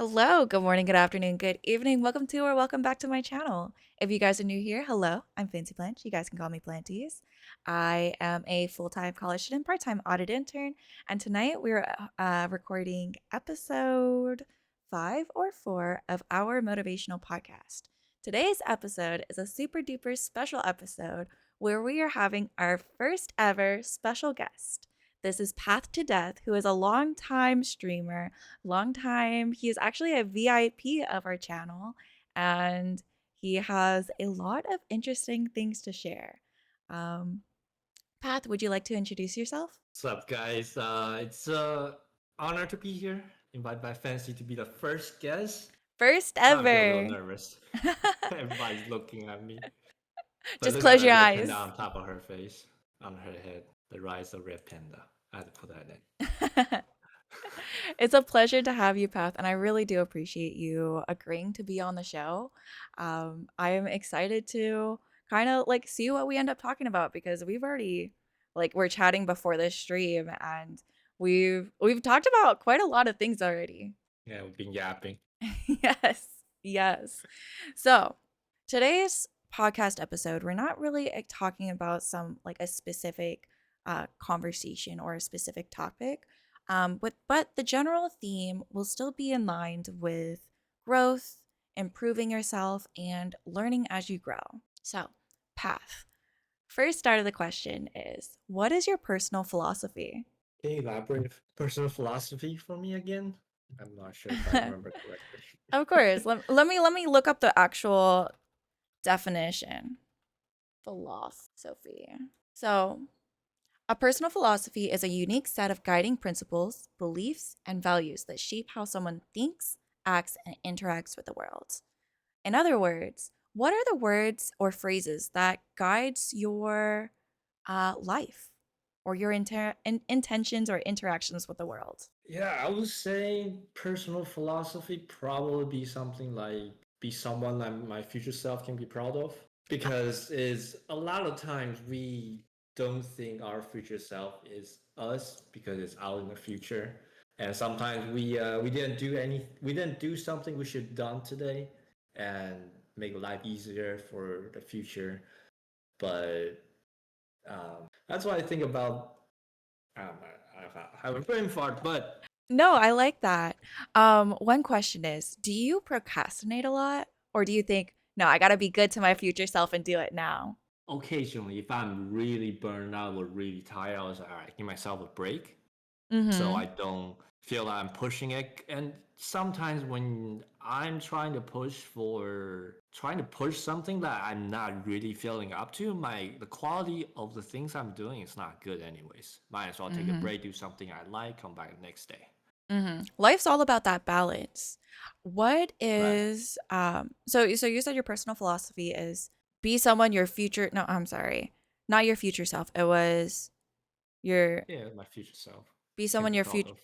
Hello, good morning, good afternoon, good evening. Welcome to or welcome back to my channel. If you guys are new here, hello, I'm Fancy Blanche. You guys can call me Planties. I am a full-time college student, part-time audit intern, and tonight we're recording episode 5 or 4 of our motivational podcast. Today's episode is a super duper special episode where we are having our first ever special guest. This is Path to Death, who is a long-time streamer, long time. He is actually a VIP of our channel, and he has a lot of interesting things to share. Um, Path, would you like to introduce yourself? What's up, guys? It's a honor to be here. Invited by Fancy to be the first guest. First I feel a little ever. nervous. Everybody's looking at me. But Just look at close that your little panda eyes. on top of her face, on her head. The rise of red panda. I had to put that in. It's a pleasure to have you, Path, and I really do appreciate you agreeing to be on the show. I am excited to kind of like see what we end up talking about because we've already we're chatting before this stream and we've talked about quite a lot of things already. Yeah, we've been yapping. Yes, yes. So today's podcast episode, we're not really talking about some like a specific conversation or a specific topic, but the general theme will still be in line with growth, improving yourself, and learning as you grow. So, Path. First start of the question is, what is your personal philosophy? Can you elaborate personal philosophy for me again? I'm not sure if I remember correctly. Of course. Let me look up the actual definition. Philosophy. So, a personal philosophy is a unique set of guiding principles, beliefs, and values that shape how someone thinks, acts, and interacts with the world. In other words, what are the words or phrases that guides your life or your intentions or interactions with the world? Yeah, I would say personal philosophy probably be something like be someone that my future self can be proud of. Because is a lot of times we don't think our future self is us because it's out in the future. And sometimes we didn't do something we should have done today and make life easier for the future. But that's what I think about I have a brain fart, but No, I like that. One question is, do you procrastinate a lot? Or do you think, no, I gotta be good to my future self and do it now? occasionally, if I'm really burned out or really tired, I was like, all right, give myself a break so Mm-hmm. I don't feel like I'm pushing it. And sometimes when I'm trying to push something that I'm not really feeling up to, the quality of the things I'm doing is not good anyways. Might as well take a Mm-hmm. break, do something I like, come back the next day. Mm-hmm. Life's all about that balance. What Right. is so you said your personal philosophy is be someone your future no, I'm sorry. Not your future self. It was your Yeah, my future self be can someone be your proud future of.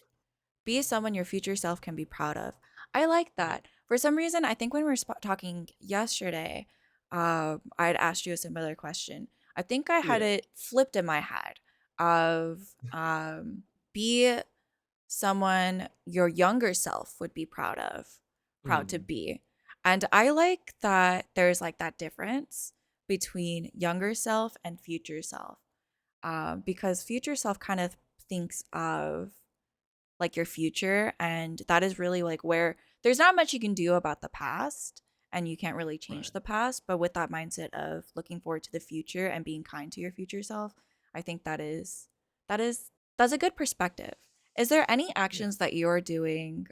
be someone your future self can be proud of. I like Yeah. that. For some reason, I think when we were talking yesterday, I had asked you a similar question. I think I had Yeah. it flipped in my head of be someone your younger self would be proud to Mm, be. And I like that there's like that difference between younger self and future self. Because future self kind of thinks of like your future, and that is really like where there's not much you can do about the past and you can't really change right. the past, but with that mindset of looking forward to the future and being kind to your future self, I think that is that's a good perspective. Is there any Yeah. actions that you're doing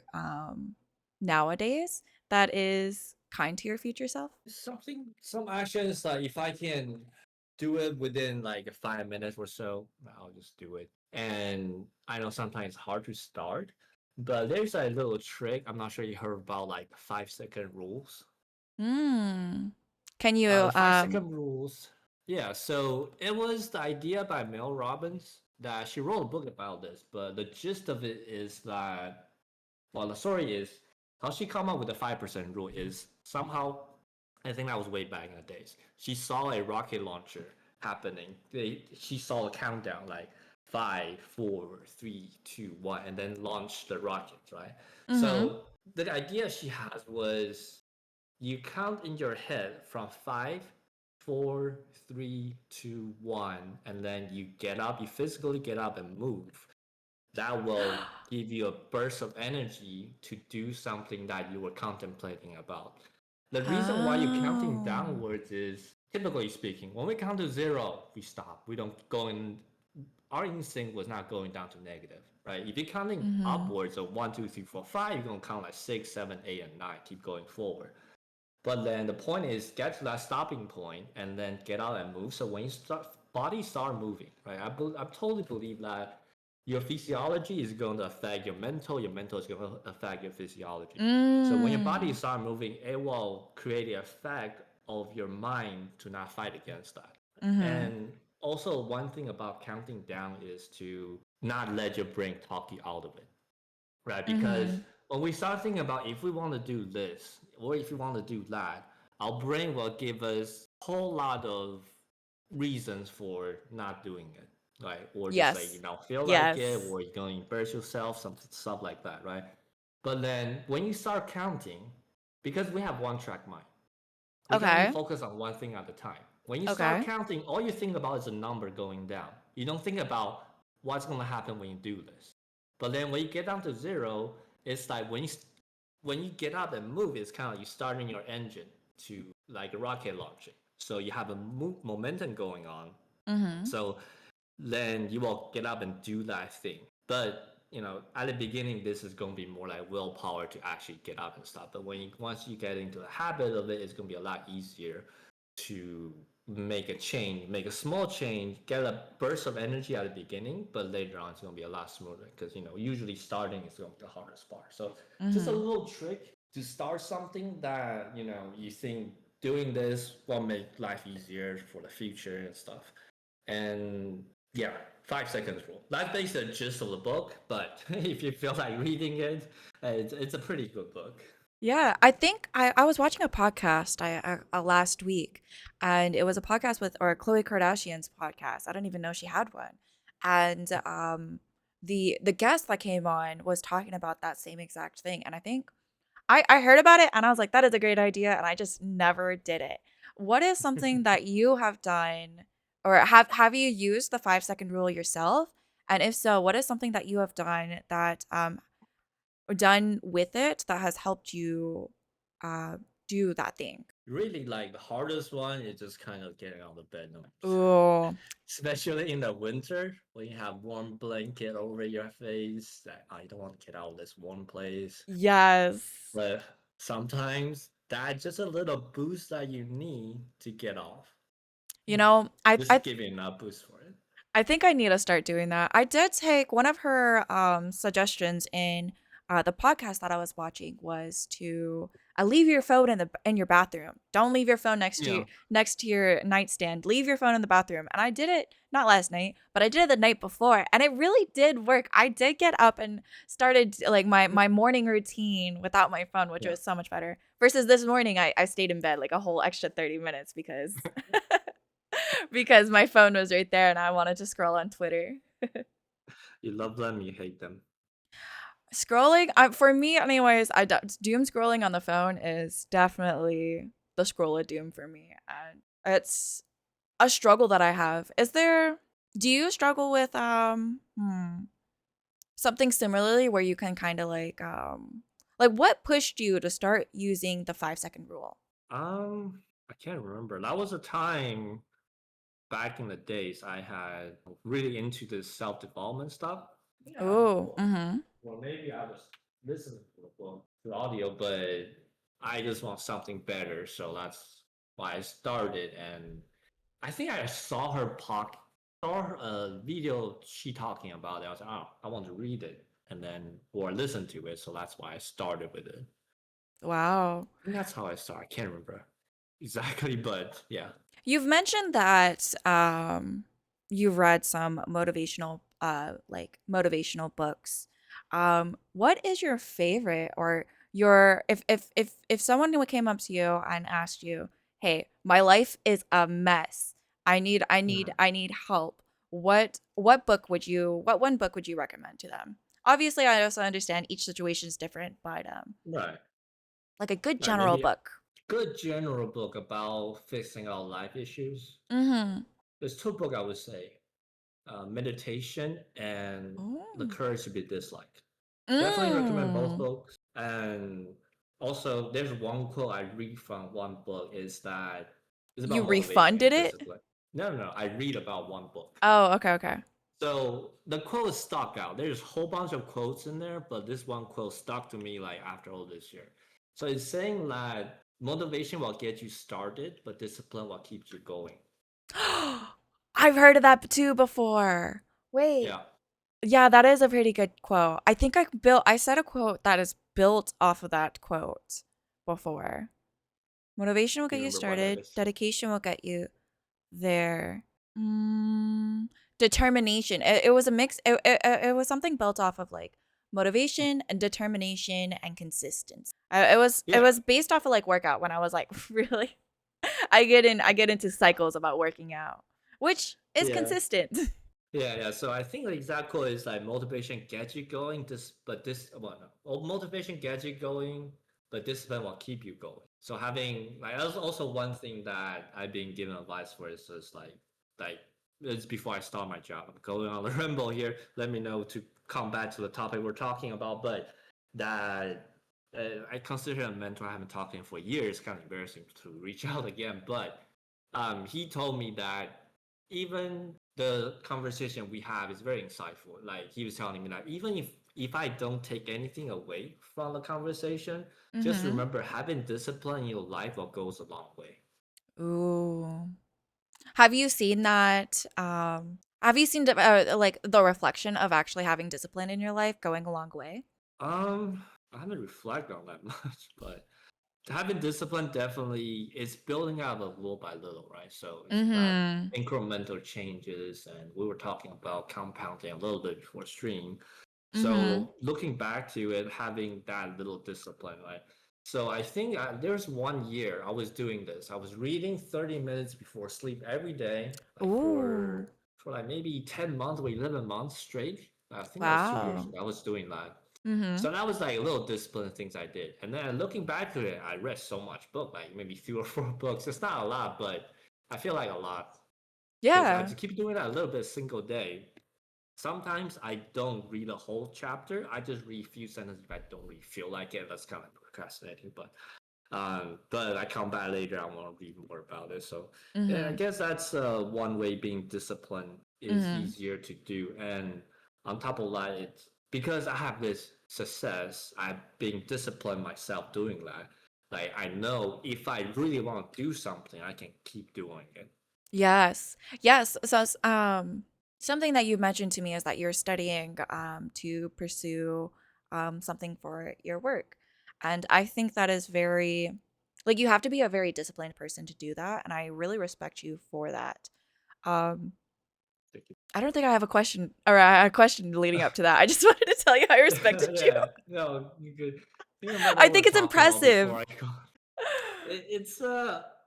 nowadays that is kind to your future self? Some actions like if I can do it within like 5 minutes or so, I'll just do it. And I know sometimes it's hard to start, but there's a little trick. I'm not sure you heard about like the 5 second rules. Hmm. Can you The 5 second rules. Yeah, so it was the idea by Mel Robbins that she wrote a book about this, but the gist of it is that well, the story is how she come up with the 5% rule is somehow, I think that was way back in the days. She saw a rocket launcher happening. She saw a countdown like five, four, three, two, one, and then launched the rocket, right? mm-hmm. So the idea she has was you count in your head from 5, 4, 3, 2, 1, and then you get up, you physically get up and move. That will give you a burst of energy to do something that you were contemplating about. The reason why you're counting Oh. downwards is, typically speaking, when we count to 0, we stop. We don't go in. Our instinct was not going down to negative, right? If you're counting Mm-hmm. upwards of 1, 2, 3, 4, 5, you're gonna count like 6, 7, 8, and 9. Keep going forward. But then the point is get to that stopping point and then get out and move. So when you start, body start moving, right? I totally believe that your physiology is going to affect your mental is going to affect your physiology. So when your body Mm. start moving, it will create the effect of your mind to not fight against that. Mm-hmm. And also one thing about counting down is to not let your brain talk you out of it, right? Because Mm-hmm. when we start thinking about if we want to do this or if we want to do that, our brain will give us a whole lot of reasons for not doing it, right? Or just say you Yes. don't feel like it, Yes. or you're going to embarrass yourself, some stuff like that, right? But then when you start counting, because we have one track mind, we can only Okay. focus on one thing at a time. When you start Okay. counting, all you think about is a number going down. You don't think about what's going to happen when you do this. But then when you get down to 0, it's like when you get up and move, it's kind of like you starting your engine to like a rocket launching. So you have a momentum going on. Mm-hmm. So then you will get up and do that thing. But at the beginning, this is going to be more like willpower to actually get up and stuff. But once you get into the habit of it, it's going to be a lot easier to make a change, make a small change, get a burst of energy at the beginning, but later on it's going to be a lot smoother because usually starting is going to be the hardest part. So just a Mm-hmm. little trick to start something that you think doing this will make life easier for the future and stuff. And yeah, 5 seconds rule. That's basically the gist of the book, but if you feel like reading it, it's a pretty good book. Yeah, I think I was watching a podcast last week, and it was a podcast with or Khloe Kardashian's podcast. I don't even know she had one, and the guest that came on was talking about that same exact thing, and I think I heard about it and I was like, that is a great idea, and I just never did it. What is something that you have done, or have you used the 5 second rule yourself? And if so, what is something that you have done that or done with it that has helped you uh do that thing? Really, like the hardest one is just kind of getting out of bed, Oh, especially in the winter when you have warm blanket over your face. That I don't want to get out of this warm place, yes. but sometimes that's just a little boost that you need to get off. You know, I This is I giving enough boost for it. I think I need to start doing that. I did take one of her suggestions in the podcast that I was watching was to leave your phone in your bathroom. Don't leave your phone Yeah. next to your nightstand. Leave your phone in the bathroom. And I did it not last night, but I did it the night before, and it really did work. I did get up and started like my morning routine without my phone, which Yeah. was so much better. Versus this morning, I stayed in bed like a whole extra 30 minutes because because my phone was right there and I wanted to scroll on Twitter. You love them, you hate them. Scrolling, for me, anyways, doom scrolling on the phone is definitely the scroll of doom for me, and it's a struggle that I have. Do you struggle with something similarly where you can kind of like what pushed you to start using the 5 second rule? I can't remember. That was a time back in the days I had really into this self-development stuff. Yeah, I have a Oh, book. mm-hmm. Well, maybe I was listening to the book through audio, but I just want something better, so that's why I started. And I think I saw a video she talking about it. I was like, oh, I want to read it, and then or listen to it, so that's why I started with it. Wow. And that's how I started. I can't remember exactly, but yeah. You've mentioned that you've read some motivational books. What is your favorite or your if someone came up to you and asked you, "Hey, my life is a mess. I need help." What one book would you recommend to them? Obviously, I also understand each situation is different, but Right. like a good Right. general Maybe a book. good general book about fixing our life issues. Mm-hmm. There's two books I would say: Meditation and The Oh. Courage to Be Disliked. Definitely recommend both Mm. books. And also, there's one quote I read from one book is that it's You about motivation refunded and it? discipline. No, no, no. I read about one book. Oh, okay, okay. So the quote is stuck out. There's a whole bunch of quotes in there, but this one quote stuck to me like after all this year. So it's saying that motivation will get you started, but discipline will keep you going. I've heard of that too before. Wait. Yeah. Yeah, that is a pretty good quote. I think I said a quote that is built off of that quote before. Motivation will Do get you you remember what that started. is? Dedication will get you there. Mm, determination. It was a mix. It was something built off of like motivation and determination and consistency. It Yeah. was based off of like workout when I was like really. I get into cycles about working out, which is Yeah. consistent. Yeah, yeah. So I think the exact quote is like motivation gets you going, well, no. Well, motivation gets you going, but discipline will keep you going. So having like that's also one thing that I've been given advice for is just like it's before I start my job. I'm going on a ramble here. Let me know to come back to the topic we're talking about, but that I consider him a mentor. I haven't talked to him for years. Kind of embarrassing to reach out again, but he told me that even the conversation we have is very insightful. Like he was telling me that even if I don't take anything away from the conversation, just Mm-hmm. remember having discipline in your life will goes a long way. Ooh. Have you seen that? Have you seen like the reflection of actually having discipline in your life going a long way? I haven't reflected on that much, but having discipline definitely is building out of little by little, right? So it's about Mm-hmm. incremental changes, and we were talking about compounding a little bit before stream. Mm-hmm. So looking back to it, having that little discipline, right? So I think there's 1 year I was doing this. I was reading 30 minutes before sleep every day, like Ooh. for like maybe 10 months or 11 months straight. I think that was 2 years Wow. ago. I was doing that. Mm-hmm. So that was like a little discipline things I did. And then looking back to it, I read so much book, like maybe 3 or 4 books. It's not a lot, but I feel like a lot because I Yeah. just keep doing that a little bit single day. Sometimes I don't read a whole chapter. I just read a few sentences if I don't really feel like it. That's kind of procrastinating, but I come back later. I want to read more about it. So yeah, I Mm-hmm. guess that's one way being disciplined is Mm-hmm. easier to do. And on top of that, it's because I have this success. I've been disciplined myself doing that. Like I know if I really want to do something, I can keep doing it. Yes. Yes. So, something that you mentioned to me is that you're studying to pursue something for your work. And I think that is very, like, you have to be a very disciplined person to do that. And I really respect you for that. Um, Thank you. I don't think I have a question or a question leading up to that. I just wanted to tell you I respected you. Yeah, no, you could think about I what we're think it's talking about before impressive. I go. It's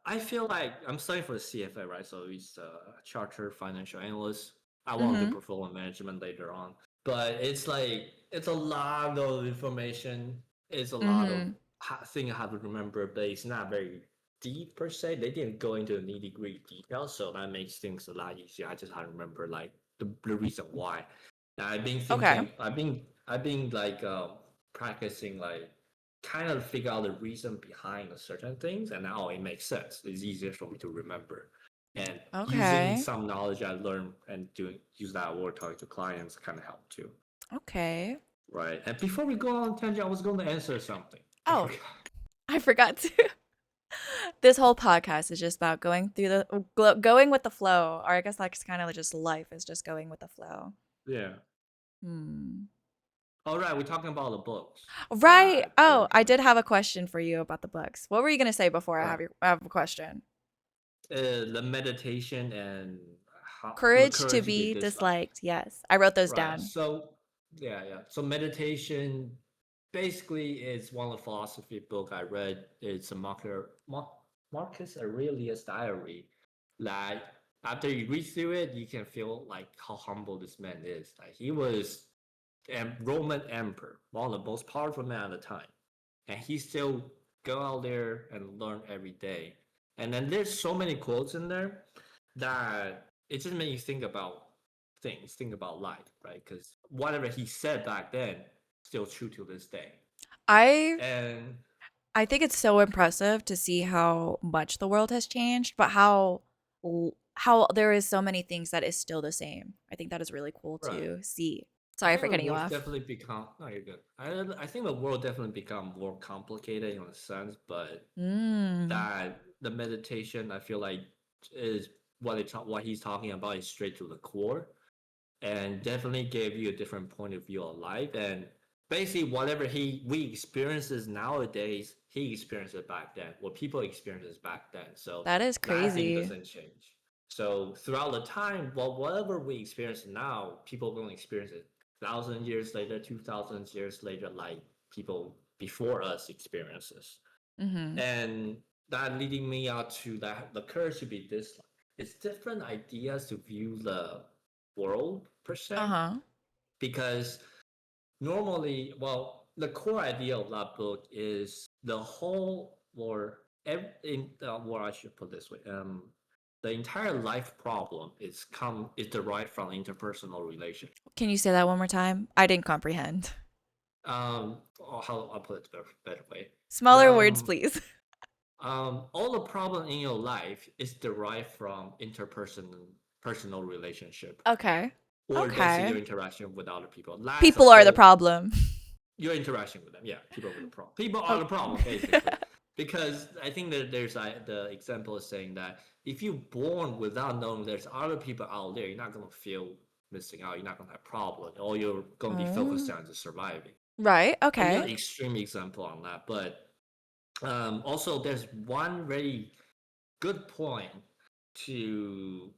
I feel like I'm studying for the CFA, right? So it's a chartered financial analyst. I want to do Mm-hmm. portfolio management later on, but it's like it's a lot of information. It's a lot of Mm-hmm. thing I have to remember, but it's not very deep per se. They didn't go into the nitty gritty details, so that makes things a lot easier. I just have to remember like the reason why. And I've been Okay. thinking, I've been like practicing like kind of figure out the reason behind a certain things, and now it makes sense. It's easier for me to remember. And using Okay. some knowledge I learned and doing use that word talking to clients kind of help too. Okay. Right. And before we go on tangent, I was going to answer something. I Oh, forgot. I forgot to. This whole podcast is just about going through going with the flow, or I guess that's kind of just life is just going with the flow. Yeah. Hmm. All right. We're talking about the books Right. that we Oh, I recommend. did have a question for you about the books. What were you gonna say before Right. I have a question? The meditation and how the Courage to courage to be be disliked. disliked. Yes, I wrote those Right. down. So yeah, yeah. So meditation basically is one of the philosophy book I read. It's a Marcus Aurelius diary. Like after you read through it, you can feel like how humble this man is. Like he was Roman emperor, one of the most powerful men at the time, and he still go out there and learn every day. And then there's so many quotes in there that it just makes you think about things, think about life, right? Because whatever he said back then, still true to this day. I And I think it's so impressive to see how much the world has changed, but how there is so many things that is still the same. I think that is really cool right, to see. I Sorry think for the cutting you world's off. definitely become. No, you're good. I think the world definitely become more complicated in a sense, but Mm. that the meditation, I feel like, is what he's talking about is straight to the core, and definitely gave you a different point of view of life. And basically, whatever we experiences nowadays, he experienced it back then. What people experiences back then. So That is that thing crazy. doesn't change. So throughout the time, well, whatever we experience now, people will experience it 1,000 years later, 2,000 years later, like people before us experiences. Mhm. And that leading me out to that the curse should be this. It's different ideas to view the world per se, Uh-huh. because normally, well, the core idea of that book is the whole, or in what I should put this way, the entire life problem is derived from interpersonal relationship. Can you say that one more time? I didn't comprehend. Or how I'll put it better way. Smaller words, Um, please. all the problem in your life is derived from interpersonal personal relationship, Okay. or basically your Okay. interaction with other people. That's the People are the whole problem. your interaction with them. Yeah, people with the problem. People are Oh. the problem basically, because I think that there's the example is saying that if you're born without knowing there's other people out there, you're not gonna feel missing out. You're not gonna have problem. All you're gonna be focused Oh. on is surviving. Right. I mean, Okay. an extreme example on that, but also there's one very good point to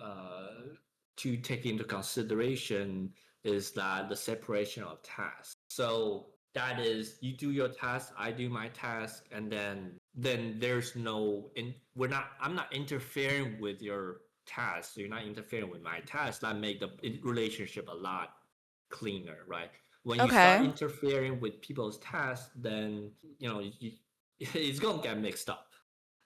uh, to take into consideration is that the separation of tasks. So that is, you do your task, I do my task, and then there's no we're not I'm not interfering with your task. So you're not interfering with my task. That make the relationship a lot cleaner, right? When you start Okay. interfering with people's tasks, then it's gonna get mixed up.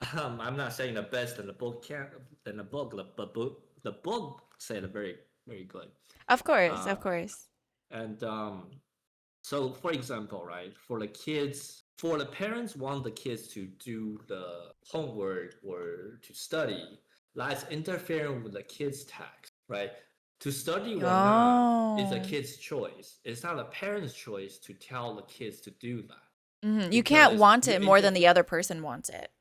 I'm not saying the best in the book can't than the book, but the book said it very very good. Of course. Uh, Of course. and so, for example, right, for the kids, for the parents want the kids to do the homework or to study, that's interfering with the kids' task, right? To study or not is a Oh. kid's choice. It's not a parent's choice to tell the kids to do that, You can't because want you it more than interfere. the other person wants it.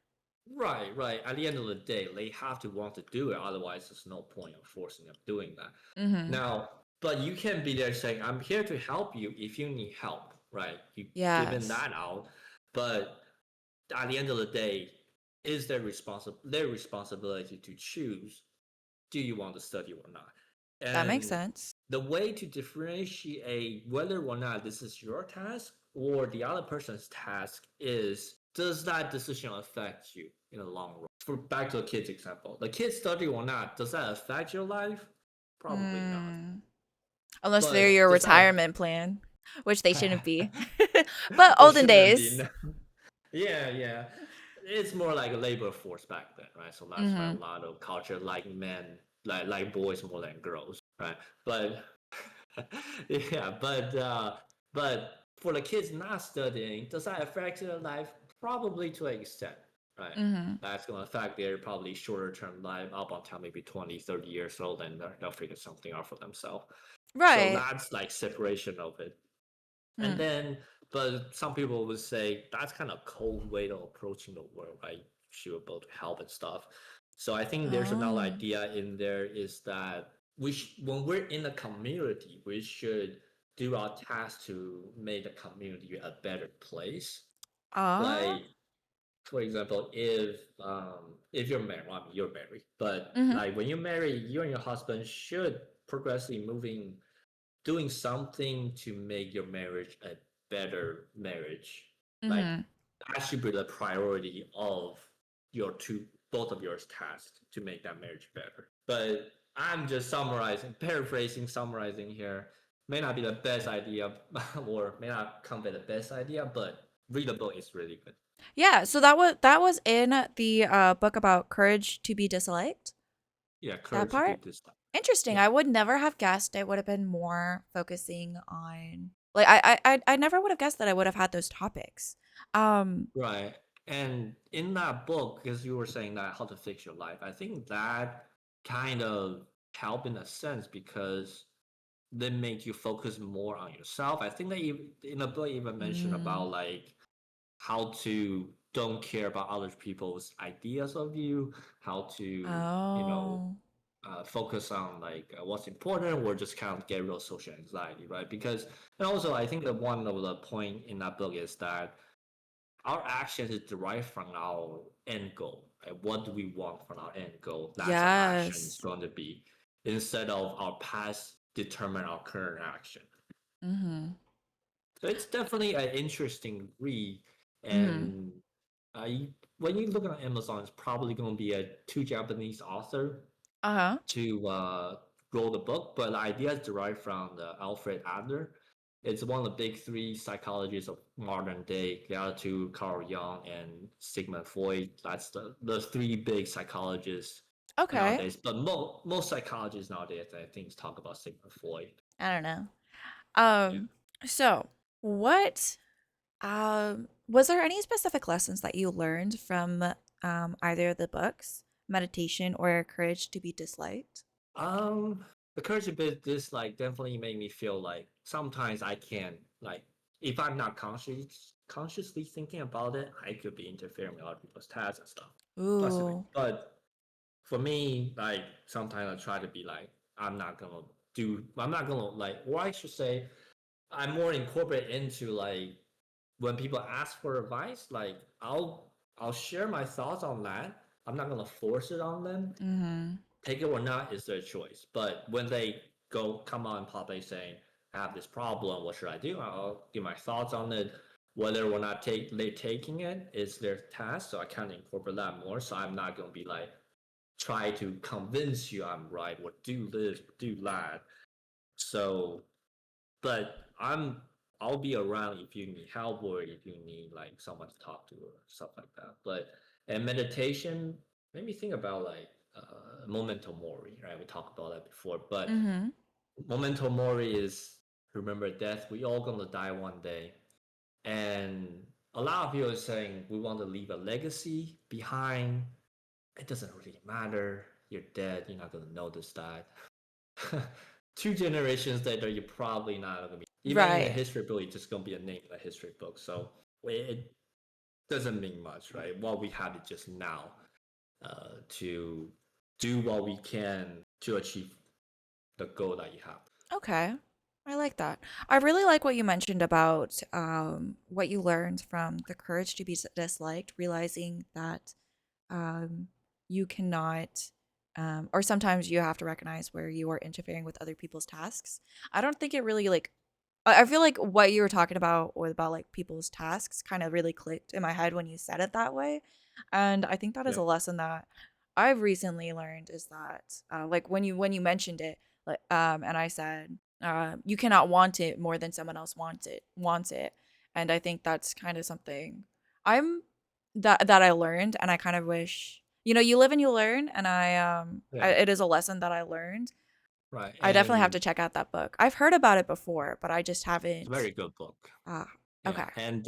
Right, right. At the end of the day, they have to want to do it. Otherwise, there's no point of forcing them doing that. Mhm. Now, but you can be there saying, "I'm here to help you if you need help." Right? You giving Yes. that out, but at the end of the day, is their responsibility to choose: do you want to study or not? That makes And sense. the way to differentiate whether or not this is your task or the other person's task is, does that decision affect you in the long run? For back to the kids example, the kids study or not, does that affect your life? Probably not. Mm. Unless they're But your does that retirement plan, which they shouldn't be. But they olden shouldn't be days. no. Yeah, yeah. It's more like a labor force back then, right? So that's why a Mhm. lot of culture like men, like boys more than girls, right? But yeah, but for the kids not studying, does that affect their life? Probably to an extent, right? Mhm. That's going to affect their probably shorter term life up until maybe 20, 30 years old, and they'll figure something out for themselves. So Right. that's like separation of it. And Mm. then, but some people would say that's kind of cold way of approaching the world, right? She will be able to help and stuff. So I think there's another Oh. idea in there is that when we're in a community, we should do our task to make the community a better place. Ah. Like, for example, if you're married, well, I mean, you're married, but Mhm. like when you marry, you and your husband should progressively doing something to make your marriage a better marriage. Like Mhm. that should be the priority of both of your tasks to make that marriage better. But I'm just paraphrasing, summarizing here. may not be the best idea, or may not come with the best idea, but read the book is really good. Yeah, so that was in the book about courage to be disliked. Yeah, That courage to be part. this time. Interesting. Yeah, I would never have guessed it would have been more focusing on like I never would have guessed that I would have had those topics. Um right. And in that book, because you were saying that how to fix your life, I think that kind of help in a sense because they make you focus more on yourself. I think that in the book even mentioned mm, about like how to don't care about other people's ideas of you, how to oh. focus on like what's important, or just kind of get rid of social anxiety, right? Because and also I think that one of the point in that book is that our actions is derived from our end goal. Right? What do we want from our end goal? That's our action is Yes. going to be instead of our past determine our current action. Mhm. So it's definitely an interesting read, Mhm. and when you look on Amazon, it's probably going to be a two Japanese author Uh-huh. to wrote the book, but the idea is derived from the Alfred Adler. It's one of the big three psychologists of modern day. The other two, Carl Jung and Sigmund Freud. That's the three big psychologists Okay. nowadays. But most psychologists nowadays, I think, talk about Sigmund Freud. I don't know. Yeah. Um so what was there any specific lessons that you learned from either of the books, meditation or courage to be disliked? Um, the courage bit this like definitely made me feel like sometimes I can like if I'm not consciously thinking about it, I could be interfering with other people's tasks and stuff. Possibly. Ooh. But for me, like sometimes I try to be like, I'm not gonna like, or I should say, I'm more incorporate into like when people ask for advice, like I'll share my thoughts on that. I'm not gonna force it on them. Mhm. Take it or not is their choice. But when they come on public saying, I have this problem, what should I do? I'll give my thoughts on it. Whether or not they taking it is their task. So I kind of incorporate that more. So I'm not gonna be like try to convince you I'm right or do this, do that. So but I'll be around if you need help or if you need like someone to talk to or stuff like that. But and meditation made me think about like memento mori, right? We talked about that before, but Mhm. memento mori is remember death. We all gonna die one day, and a lot of people are saying we want to leave a legacy behind. It doesn't really matter. You're dead. You're not gonna notice that. Two generations later, you're probably not gonna be even in a Right. history book. You're just gonna be a name in a history book. So it doesn't mean much, right? What we have is just now to do what we can to achieve the goal that you have. Okay. I like that. I really like what you mentioned about what you learned from the courage to be disliked, realizing that um, you cannot, or sometimes you have to recognize where you are interfering with other people's tasks. I don't think it really like, I feel like what you were talking about or about like people's tasks kind of really clicked in my head when you said it that way. And I think that is Yeah, a lesson that I've recently learned is that like when you mentioned it, like and I said you cannot want it more than someone else wants it. And I think that's kind of something I'm that I learned, and I kind of wish, you live and you learn, and yeah, it is a lesson that I learned. right. I definitely have And to check out that book. I've heard about it before, but I just it's a haven't. very good book. Ah, Yeah, okay. and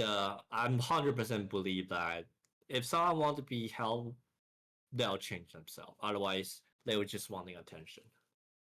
I'm 100% believe that if someone want to be helped, they'll change themselves. Otherwise, they were just wanting attention.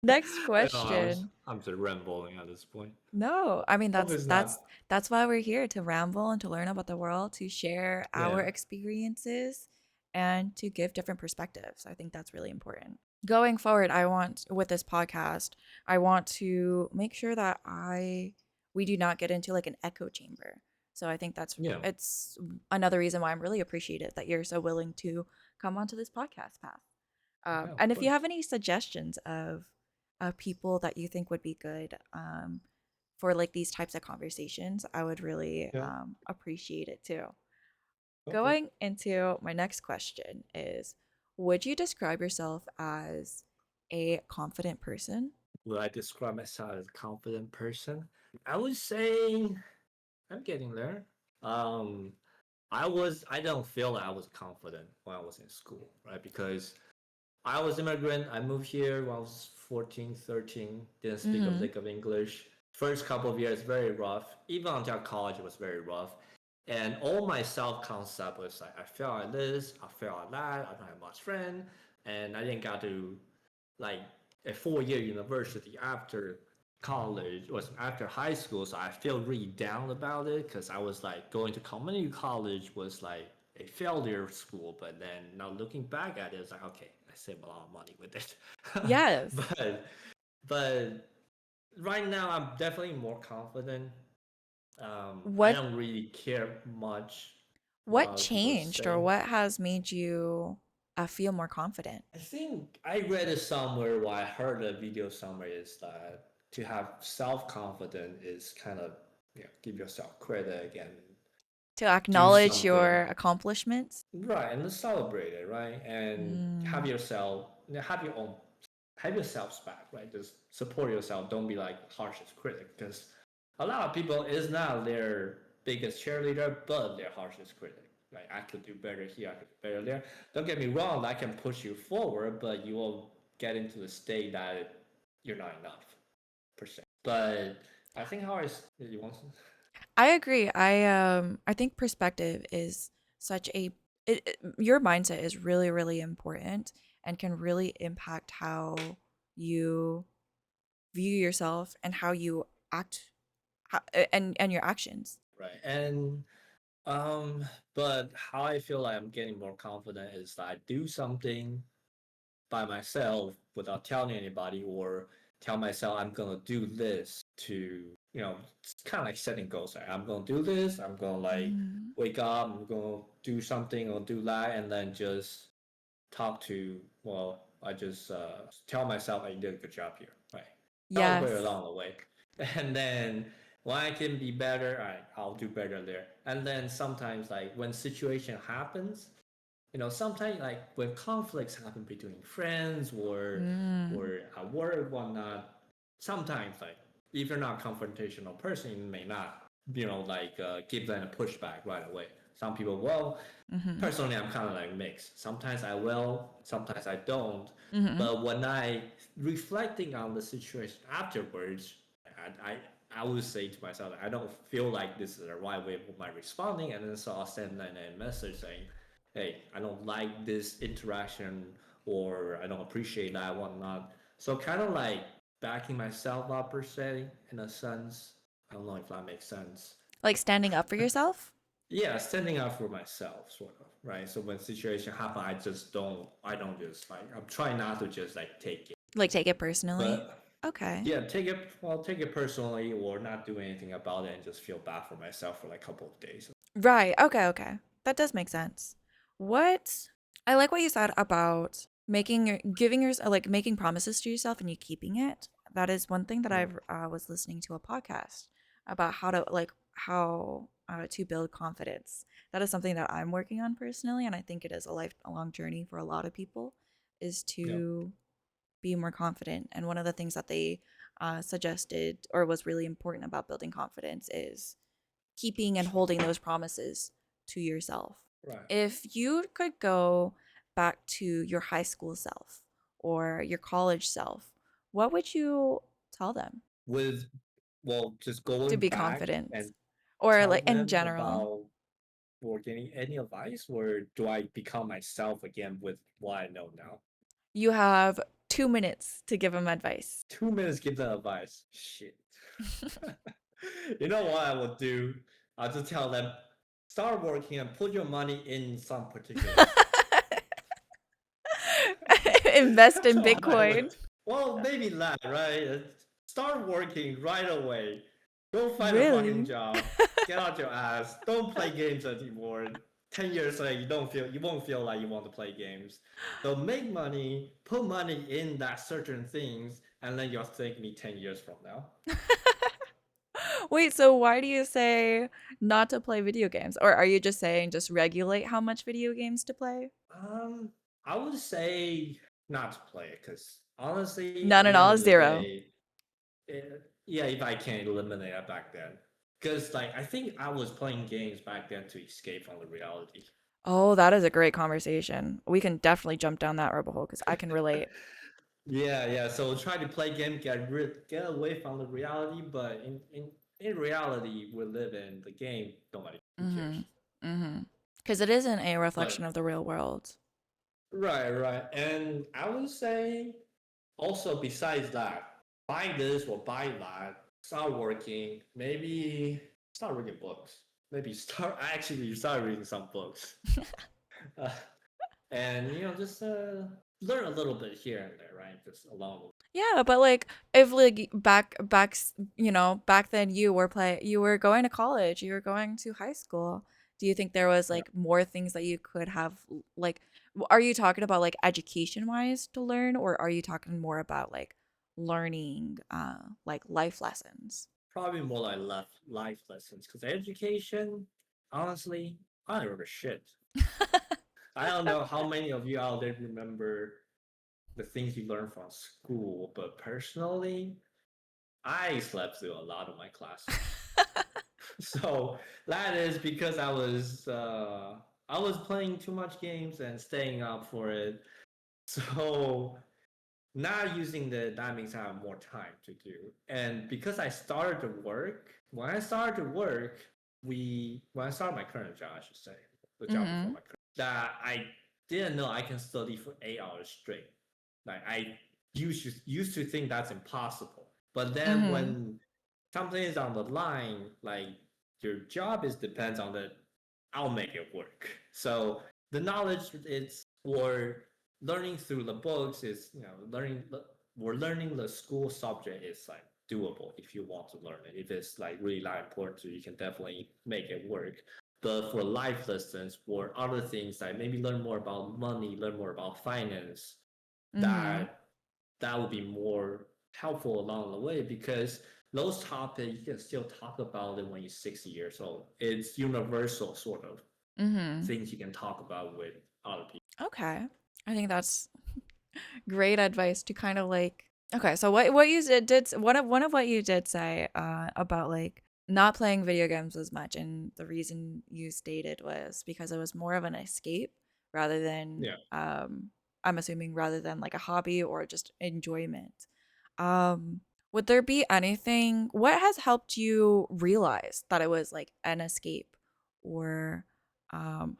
Next You know, question. I'm just rambling at this point. No, I mean Hope that's it's that's not. that's why we're here to ramble and to learn about the world, to share our Yeah, experiences and to give different perspectives. I think that's really important. Going forward, I want with this podcast, I want to make sure that I we do not get into like an echo chamber. So I think yeah, it's another reason why I'm really appreciative that you're so willing to come onto this podcast path. yeah, of And if you course. have any suggestions of people that you think would be good for like these types of conversations, I would really Yeah. appreciate it too. Okay. Going into my next question is, would you describe yourself as a confident person? Would I describe myself as a confident person? I would say I'm getting there. Um, I don't feel like I was confident when I was in school, right? Because I was immigrant. I moved here when I was 14, 13. Didn't speak a Mm-hmm. lick of English. First couple of years, very rough. Even until college, it was very rough. And all my self-concept was like, I feel like this, I feel like that, I don't have much friend. And I didn't got to like a 4 year university after college was after high school, so I feel really down about it because I was like going to community college was like a failure school, but then now looking back at it, it's like okay, I saved a lot of money with it. Yes. but but right now I'm definitely more confident. I What don't really care much what what other people changed or say. what has made you feel more confident? I think I read it somewhere or I heard a video somewhere is that to have self confidence is kind of give yourself credit and To do acknowledge something your accomplishments? right and celebrate it right and Mm. have your own have yourselves back right just support yourself don't be like harshest critic because a lot of people is not their biggest cheerleader but their harshest critic like I could do better here I could do better there don't get me wrong that can push you forward but you will get into the state that you're not enough per se but I think how you want I agree. I think perspective is such a your mindset is really really important and can really impact how you view yourself and how you act and your actions. right and but how I feel like I'm getting more confident is that I do something by myself without telling anybody or tell myself I'm gonna do this to it's kind of like setting goals. Like, I'm gonna do this. I'm gonna like Mm. wake up. I'm gonna do something or do that, and then just talk to. Well, I just tell myself I did a good job here. Right. Celebrate Yes. along the way, and then when I can be better, I'll do better there. And then sometimes like when situation happens sometimes like when conflicts happen between friends Mm. or at work, whatnot, sometimes like if you're not a confrontational person, you may not, like give them a pushback right away. Some people will. Mhm. Personally, I'm kind of like mixed. Sometimes I will, sometimes I don't. Mhm. But when I reflecting on the situation afterwards, I I would say to myself, I don't feel like this is the right way of my responding, and then so I'll send them a message saying, "Hey, I don't like this interaction, or I don't appreciate that, whatnot." So kind of like backing myself up per se, in a sense. I don't know if that makes sense. Like standing up for yourself? Yeah, standing up for myself, sort of, right? So when situation happen, I don't just like, I'm trying not to just like take it, Like take it personally? but Okay. yeah, take it personally, or not do anything about it, and just feel bad for myself for like a couple of days. Right. Okay, okay. That does make sense. What I like what you said about giving your like making promises to yourself and you keeping it. That is one thing that Yeah, I've was listening to a podcast about how to like how to build confidence. That is something that I'm working on personally, and I think it is a lifelong journey for a lot of people is yeah, to be more confident. And one of the things that they suggested or was really important about building confidence is keeping and holding those promises to yourself. right. If you could go back to your high school self or your college self, what would you tell them With well, just to going be back confident and or tell like in them general? about or getting any advice, or do I become myself again with what I know now? You have 2 minutes to give them advice. 2 minutes, give them advice. Shit. You know what I would do? I'll just tell them, start working and put your money in some particular stocks. Invest That's in what I would. Bitcoin. Well, maybe that, right? Start working right away. Go find a fucking Really? job. Get out your ass. Don't play games anymore. 10 years later, you won't feel like you want to play games. So make money, put money in that certain things, and then you'll thank me 10 years from now. Wait, so why do you say not to play video games? Or are you just saying just regulate how much video games to play? I would say not to play it because Honestly, None at at the end all, of the 0. day, yeah, if I can eliminate it back then, because like I think I was playing games back then to escape from the reality. Oh, that is a great conversation. We can definitely jump down that rabbit hole because I can relate. Yeah, yeah. So try to play game, get away from the reality, but in reality we live in the game. Nobody who Mm-hmm. cares. Mm-hmm. Because it isn't a reflection But of the real world. right, right. And I would say also besides that, buy this or buy that, start working, maybe start reading books. Maybe start actually start reading some books. Uh, and just learn a little bit here and there, right? Just along. Yeah, but like if like back then you were going to college, you were going to high school. Do you think there was Yeah, like more things that you could have like are you talking about like education wise to learn, or are you talking more about like learning like life lessons? probably more like life lessons because education, honestly, I don't remember shit. I don't know how many of you out there remember the things you learned from school, but personally, I slept through a lot of my classes. So that is because I was playing too much games and staying up for it. So not using that means I have more time to do. And because I started to work, when I started my current job, I should say, the job before Mhm. my current, that I didn't know I can study for 8 hours straight. Like I used to think that's impossible. But then Mhm. when something is on the line, like your job is depends on the, I'll make it work. So the knowledge is or learning through the books is learning the school subject is like doable if you want to learn it. If it's like really not important to you, you can definitely make it work. But for life lessons or other things like maybe learn more about money, learn more about finance, Mhm. that would be more helpful along the way because those topics you can still talk about it when you're 60 years old. It's universal sort of Mhm. things you can talk about with other people. Okay. I think that's great advice to kind of like okay, so what you one of what you did say about like not playing video games as much, and the reason you stated was because it was more of an escape rather than Yeah. I'm assuming rather than like a hobby or just enjoyment. Um would there be anything what has helped you realize that it was like an escape or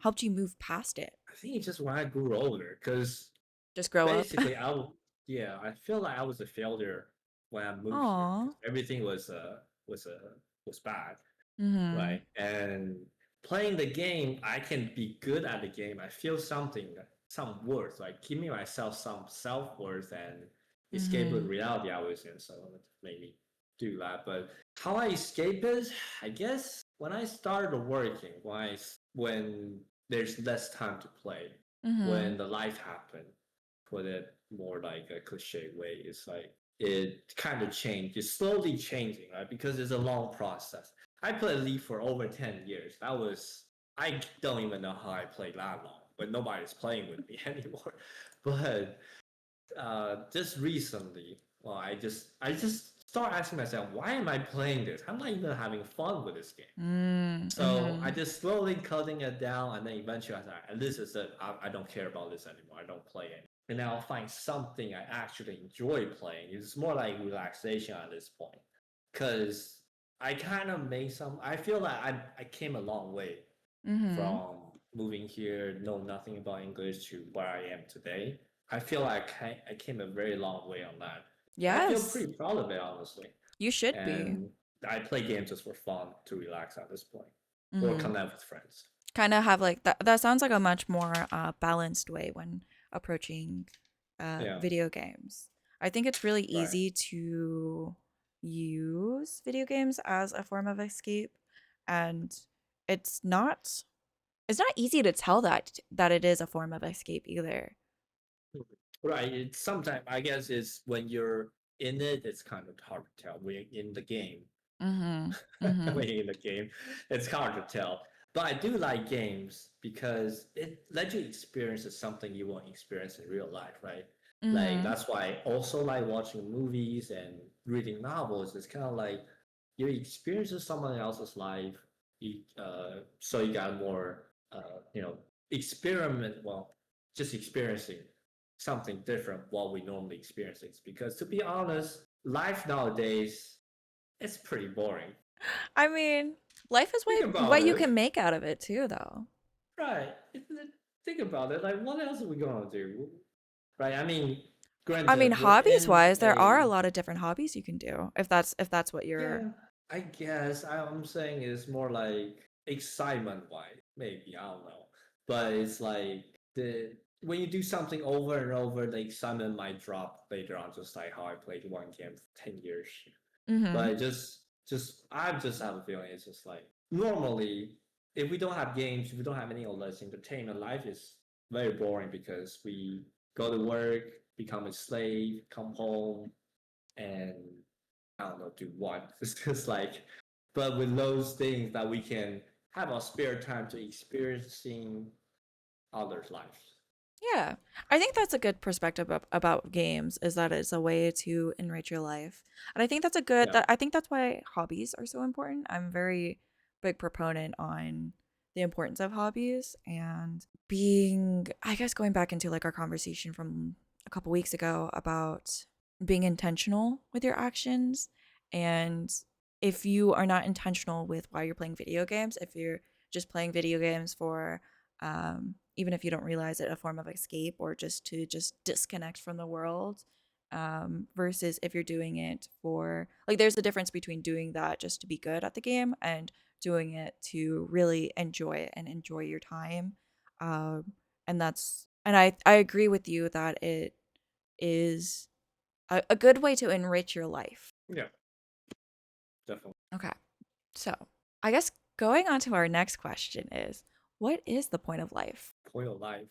helped you move past it? I think it's just when I grew older because Just grow up. basically yeah, I feel like I was a failure when I moved here Aw. because everything was was bad, Mhm. right? And playing the game, I can be good at the game. I feel something, some worth, like giving myself some self worth and escape the Mhm. reality I was in. So it made me do that. But how I escape is, I guess, when I started working, when there's less time to play, when Mhm. the life happened, put it more like a cliche way, it's like it kind of changed. It's slowly changing, right? Because it's a long process. I played League for over 10 years. I don't even know how I played that long, but nobody's playing with me anymore. But just recently, well, I just start asking myself, why am I playing this? I'm not even having fun with this game. Mm, So I mhm. just slowly cutting it down, and then eventually I said, "This is it. I don't care about this anymore. I don't play it." And now I'll find something I actually enjoy playing. It's more like relaxation at this point, because I kind of made some. I feel like I came a long way Mhm. from moving here, know nothing about English to where I am today. I feel like I came a very long way on that. And I feel Yes. pretty proud of it, honestly. You should be. And I play games just for fun to relax at this point or Mhm. connect with friends. Kind of have like that sounds like a much more balanced way when approaching Yeah, video games. I think it's really right. easy to use video games as a form of escape, and it's not it's not easy to tell that it is a form of escape either. Right. It's sometimes I guess it's when you're in it, it's kind of hard to tell. When you're in the game, Mhm. when Mhm. you're in the game, it's hard to tell. But I do like games because it lets you experience something you won't experience in real life, right? Like Mm-hmm. that's why I also like watching movies and reading novels. It's kind of like you experience someone else's life. So you got more, you know, experiment. Well, just experiencing something different what we normally experience. Because to be honest, life nowadays it's pretty boring. I mean, life is Think what about you it, can make out of it too, though. right? Think about it. Like, what else are we gonna do, right? I mean, I mean, granted, we're hobbies in wise, there are a a lot of different hobbies you can do if that's what you're. yeah. I guess I'm saying it's more like excitement wise, maybe I don't know, but it's like the when you do something over and over, the excitement might drop later on, just like how I played one game for 10 years. Mm-hmm. But I just have a feeling it's just like normally if we don't have games, if we don't have any or less entertainment, life is very boring because we go to work, become a slave, come home, and I don't know, do what. It's just like, but with those things that we can have our spare time to experiencing others' lives. Yeah, I think that's a good perspective about games is that it's a way to enrich your life. And I think that's a good Yeah, that I think that's why hobbies are so important. I'm very big proponent on the importance of hobbies and being I guess going back into like our conversation from a couple weeks ago about being intentional with your actions and if you are not intentional with why you're playing video games, if you're just playing video games for even if you don't realize it, a form of escape or just to just disconnect from the world. Versus if you're doing it for like, there's a difference between doing that just to be good at the game and doing it to really enjoy it and enjoy your time. And that's and I agree with you that it is a good way to enrich your life. yeah, definitely. Okay, so I guess going on to our next question is, what is the point of life? Point of life.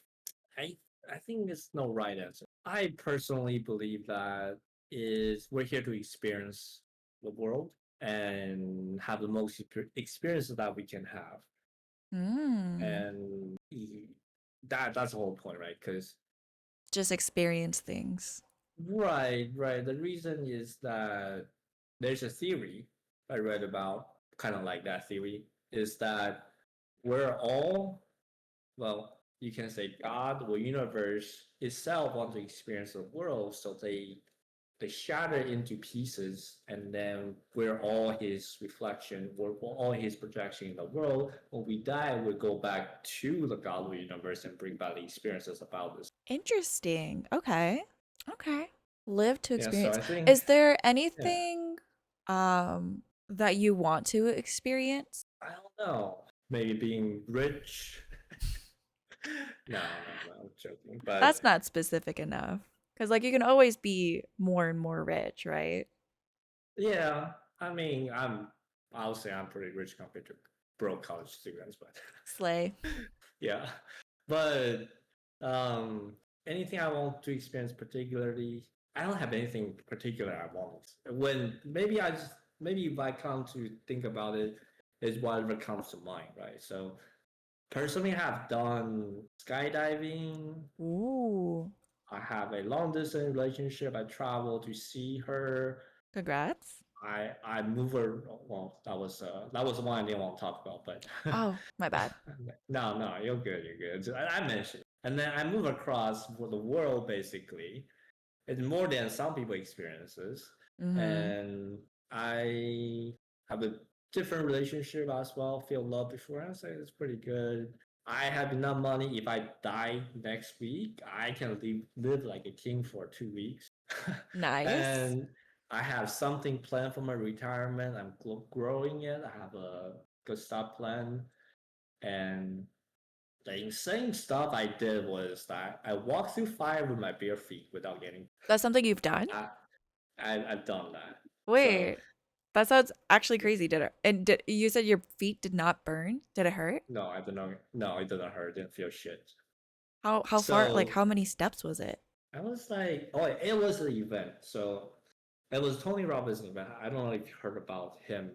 I I think there's no right answer. I personally believe that is we're here to experience the world and have the most experiences that we can have, Mm. and that's the whole point, right? Because Just experience things. right. The reason is that there's a theory I read about, kind of like that theory, is that we're all, well, you can say God or universe itself want to experience the world, so they shatter into pieces, and then we're all his reflection, we're all his projection in the world. When we die, we go back to the godly universe and bring back the experiences about this. Interesting. Okay. Okay. Live to Yeah, so experience. I think, Is there yeah, anything that you want to experience? I don't know, maybe being rich. No, I'm joking. But That's not specific enough. Cuz like you can always be more and more rich, right? yeah, I mean, I'll say I'm pretty rich compared to broke college students, but Slay. yeah. But um, anything I want to experience particularly, I don't have anything particular I want. When maybe if I come to think about it, is whatever comes to mind, right? So personally, I have done skydiving. Ooh. I have a long distance relationship. I travel to see her. Congrats. I move her. Well, that was the one I didn't want to talk about, but Oh, my bad. no, you're good, you're good. I mentioned, and then I move across for the world basically. It's more than some people experiences, Mhm. and I have a different relationship as well. Feel love before I say it's pretty good. I have enough money. If I die next week, I can live like a king for 2 weeks. Nice. And I have something planned for my retirement. I'm growing it. I have a good start plan. And the insane stuff I did was that I walked through fire with my bare feet without getting. That's something you've done? I, I've done that. So Wait. That sounds actually crazy. Did it? And you said your feet did not burn? Did it hurt? no, I don't know. No, it didn't hurt. It didn't feel shit. How far? Like So how many steps was it? I was like, oh, it was an event. So it was Tony Robbins' event. I don't know if you heard about him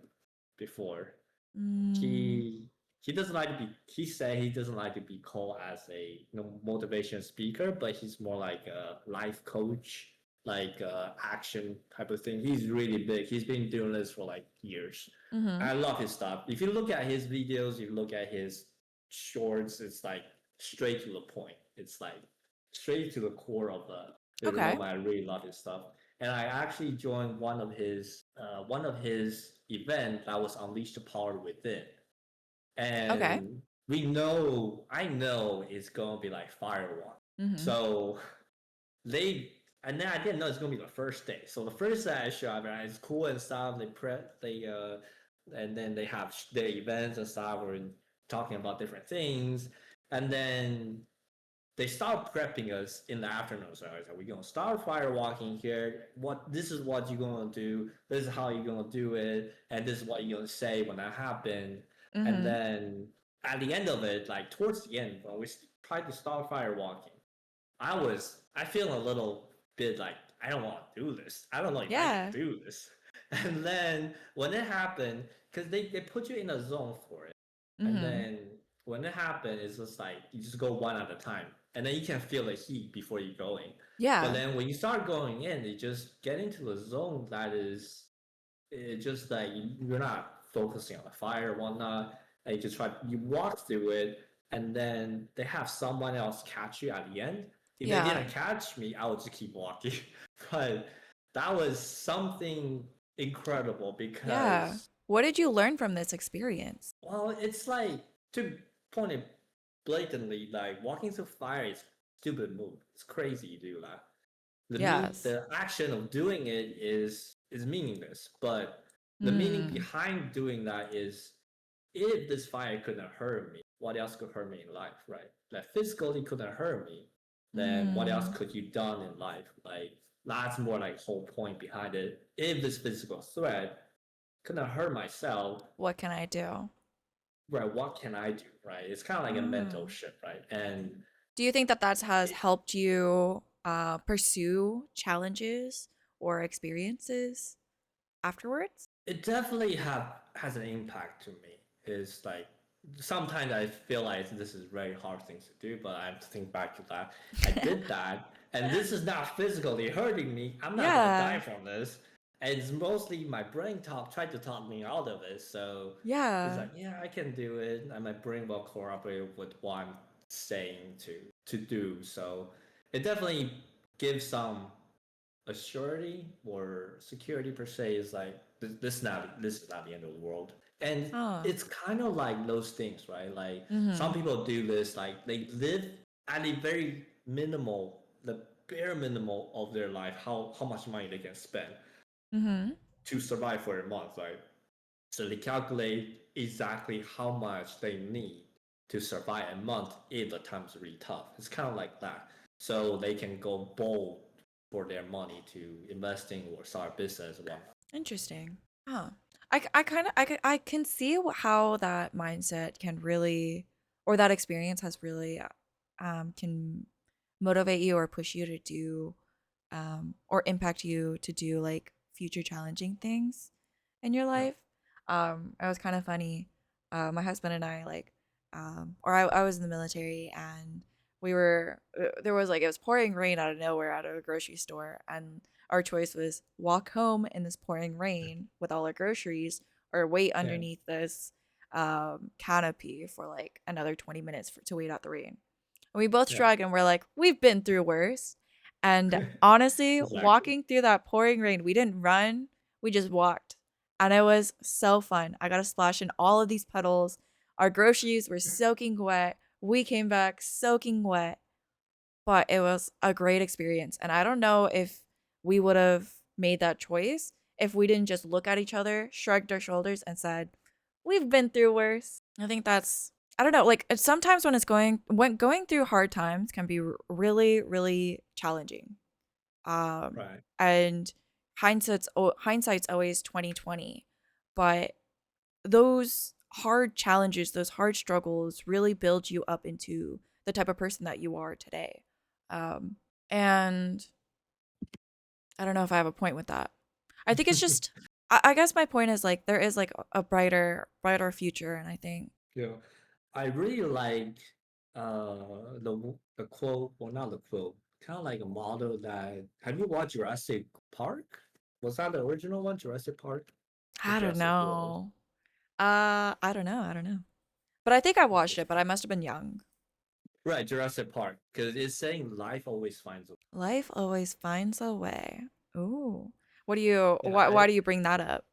before. Mm, He he doesn't like to be. He said he doesn't like to be called as a motivation speaker, but he's more like a life coach, like action type of thing. He's really big. He's been doing this for like years. Mm-hmm. I love his stuff. If you look at his videos, you look at his shorts, it's like straight to the point. It's like straight to the core of the Okay. development. I really love his stuff. And I actually joined one of his event that was Unleash the Power Within. Okay. And I know it's gonna be like firework. Mm-hmm. So they and then I didn't know it's gonna be the first day. So the first day I show up, right, it's cool and stuff. And then they have their events and stuff. We're talking about different things, and then they start prepping us in the afternoon. So I was like, we're gonna start firewalking here. This is what you're gonna do. This is how you're gonna do it, and this is what you're gonna say when that happens. And Mm-hmm. then at the end of it, like towards the end, when we tried to start firewalking, I feel a little bit like I don't want to do this. I don't know if I can Yeah. do this. And then when it happened, because they put you in a zone for it, and Mm-hmm. then when it happened, it's just like you just go one at a time, and then you can feel the heat before you go in. But Yeah. then when you start going in, you just get into a zone that is it just like you're not focusing on the fire or whatnot. And you walk through it, and then they have someone else catch you at the end. If they Yeah. didn't catch me, I would just keep walking. But that was something incredible Yeah. because, What did you learn from this experience? well, it's like, to point it blatantly, like walking through fire is a stupid move. It's crazy you do that. Yes. The action of doing it is meaningless, but the meaning Mm. behind doing that is, if this fire couldn't hurt me, what else could hurt me in life, right? Like physically couldn't hurt me, then what else Mm. could you done in life? Like that's more like whole point behind it. If this physical threat couldn't hurt myself, What can I do? right? What can I do, right? It's kind of like a mental Mm. shift, right? And Do you think that that has it, helped you pursue challenges or experiences afterwards? it definitely has an impact to me. It's like sometimes I feel like this is very hard things to do, but I have to think back to that. I did that, and this is not physically hurting me. I'm not gonna die Yeah. from this. And it's mostly my brain tried to talk me out of it. So it's Yeah. like, yeah, I can do it, and my brain will cooperate with what I'm saying to do. So it definitely gives some a surety or security per se. Is like this is not the end of the world. And Huh. it's kind of like those things, right? Like some Mm-hmm. people do this, like they live at a very minimal, the bare minimal of their life, how much money they can spend Mm-hmm. to survive for a month, right? So they calculate exactly how much they need to survive a month if the times are really tough. It's kind of like that. So they can go bold for their money to investing or start a business or whatnot. Interesting. Huh. I kind of I can see how that mindset can really, or that experience has really can motivate you or push you to do or impact you to do like future challenging things in your Right. life. It was kind of funny. My husband and I like or I was in the military, and we were there was like it was pouring rain out of nowhere out of a grocery store, and our choice was walk home in this pouring rain with all our groceries or wait Yeah. underneath this canopy for like another 20 minutes to wait out the rain. And we both Yeah. shrugged and we're like, we've been through worse. And honestly, Exactly. walking through that pouring rain, we didn't run, we just walked. And it was so fun. I got to splash in all of these puddles. Our groceries were soaking wet. We came back soaking wet, but it was a great experience. And I don't know if we would have made that choice if we didn't just look at each other, shrugged our shoulders, and said, we've been through worse. I think that's, I don't know, like sometimes when going through hard times can be really, really challenging. Right. And hindsight's always 2020, but those hard challenges, those hard struggles really build you up into the type of person that you are today. Um, and I don't know if I have a point with that. I think it's just, I guess my point is like there is like a brighter future, and I think Yeah. I really like the quote, well, not the quote, kind of like a model that. Have you watched Jurassic Park? Was that the original one, Jurassic Park or I don't Jurassic World? know. I don't know. I don't know. But I think I watched Okay. it, but I must have been young. Right, Jurassic Park, because it's saying life always finds a. Life always finds a way. Ooh. What do you Yeah, why do you bring that up?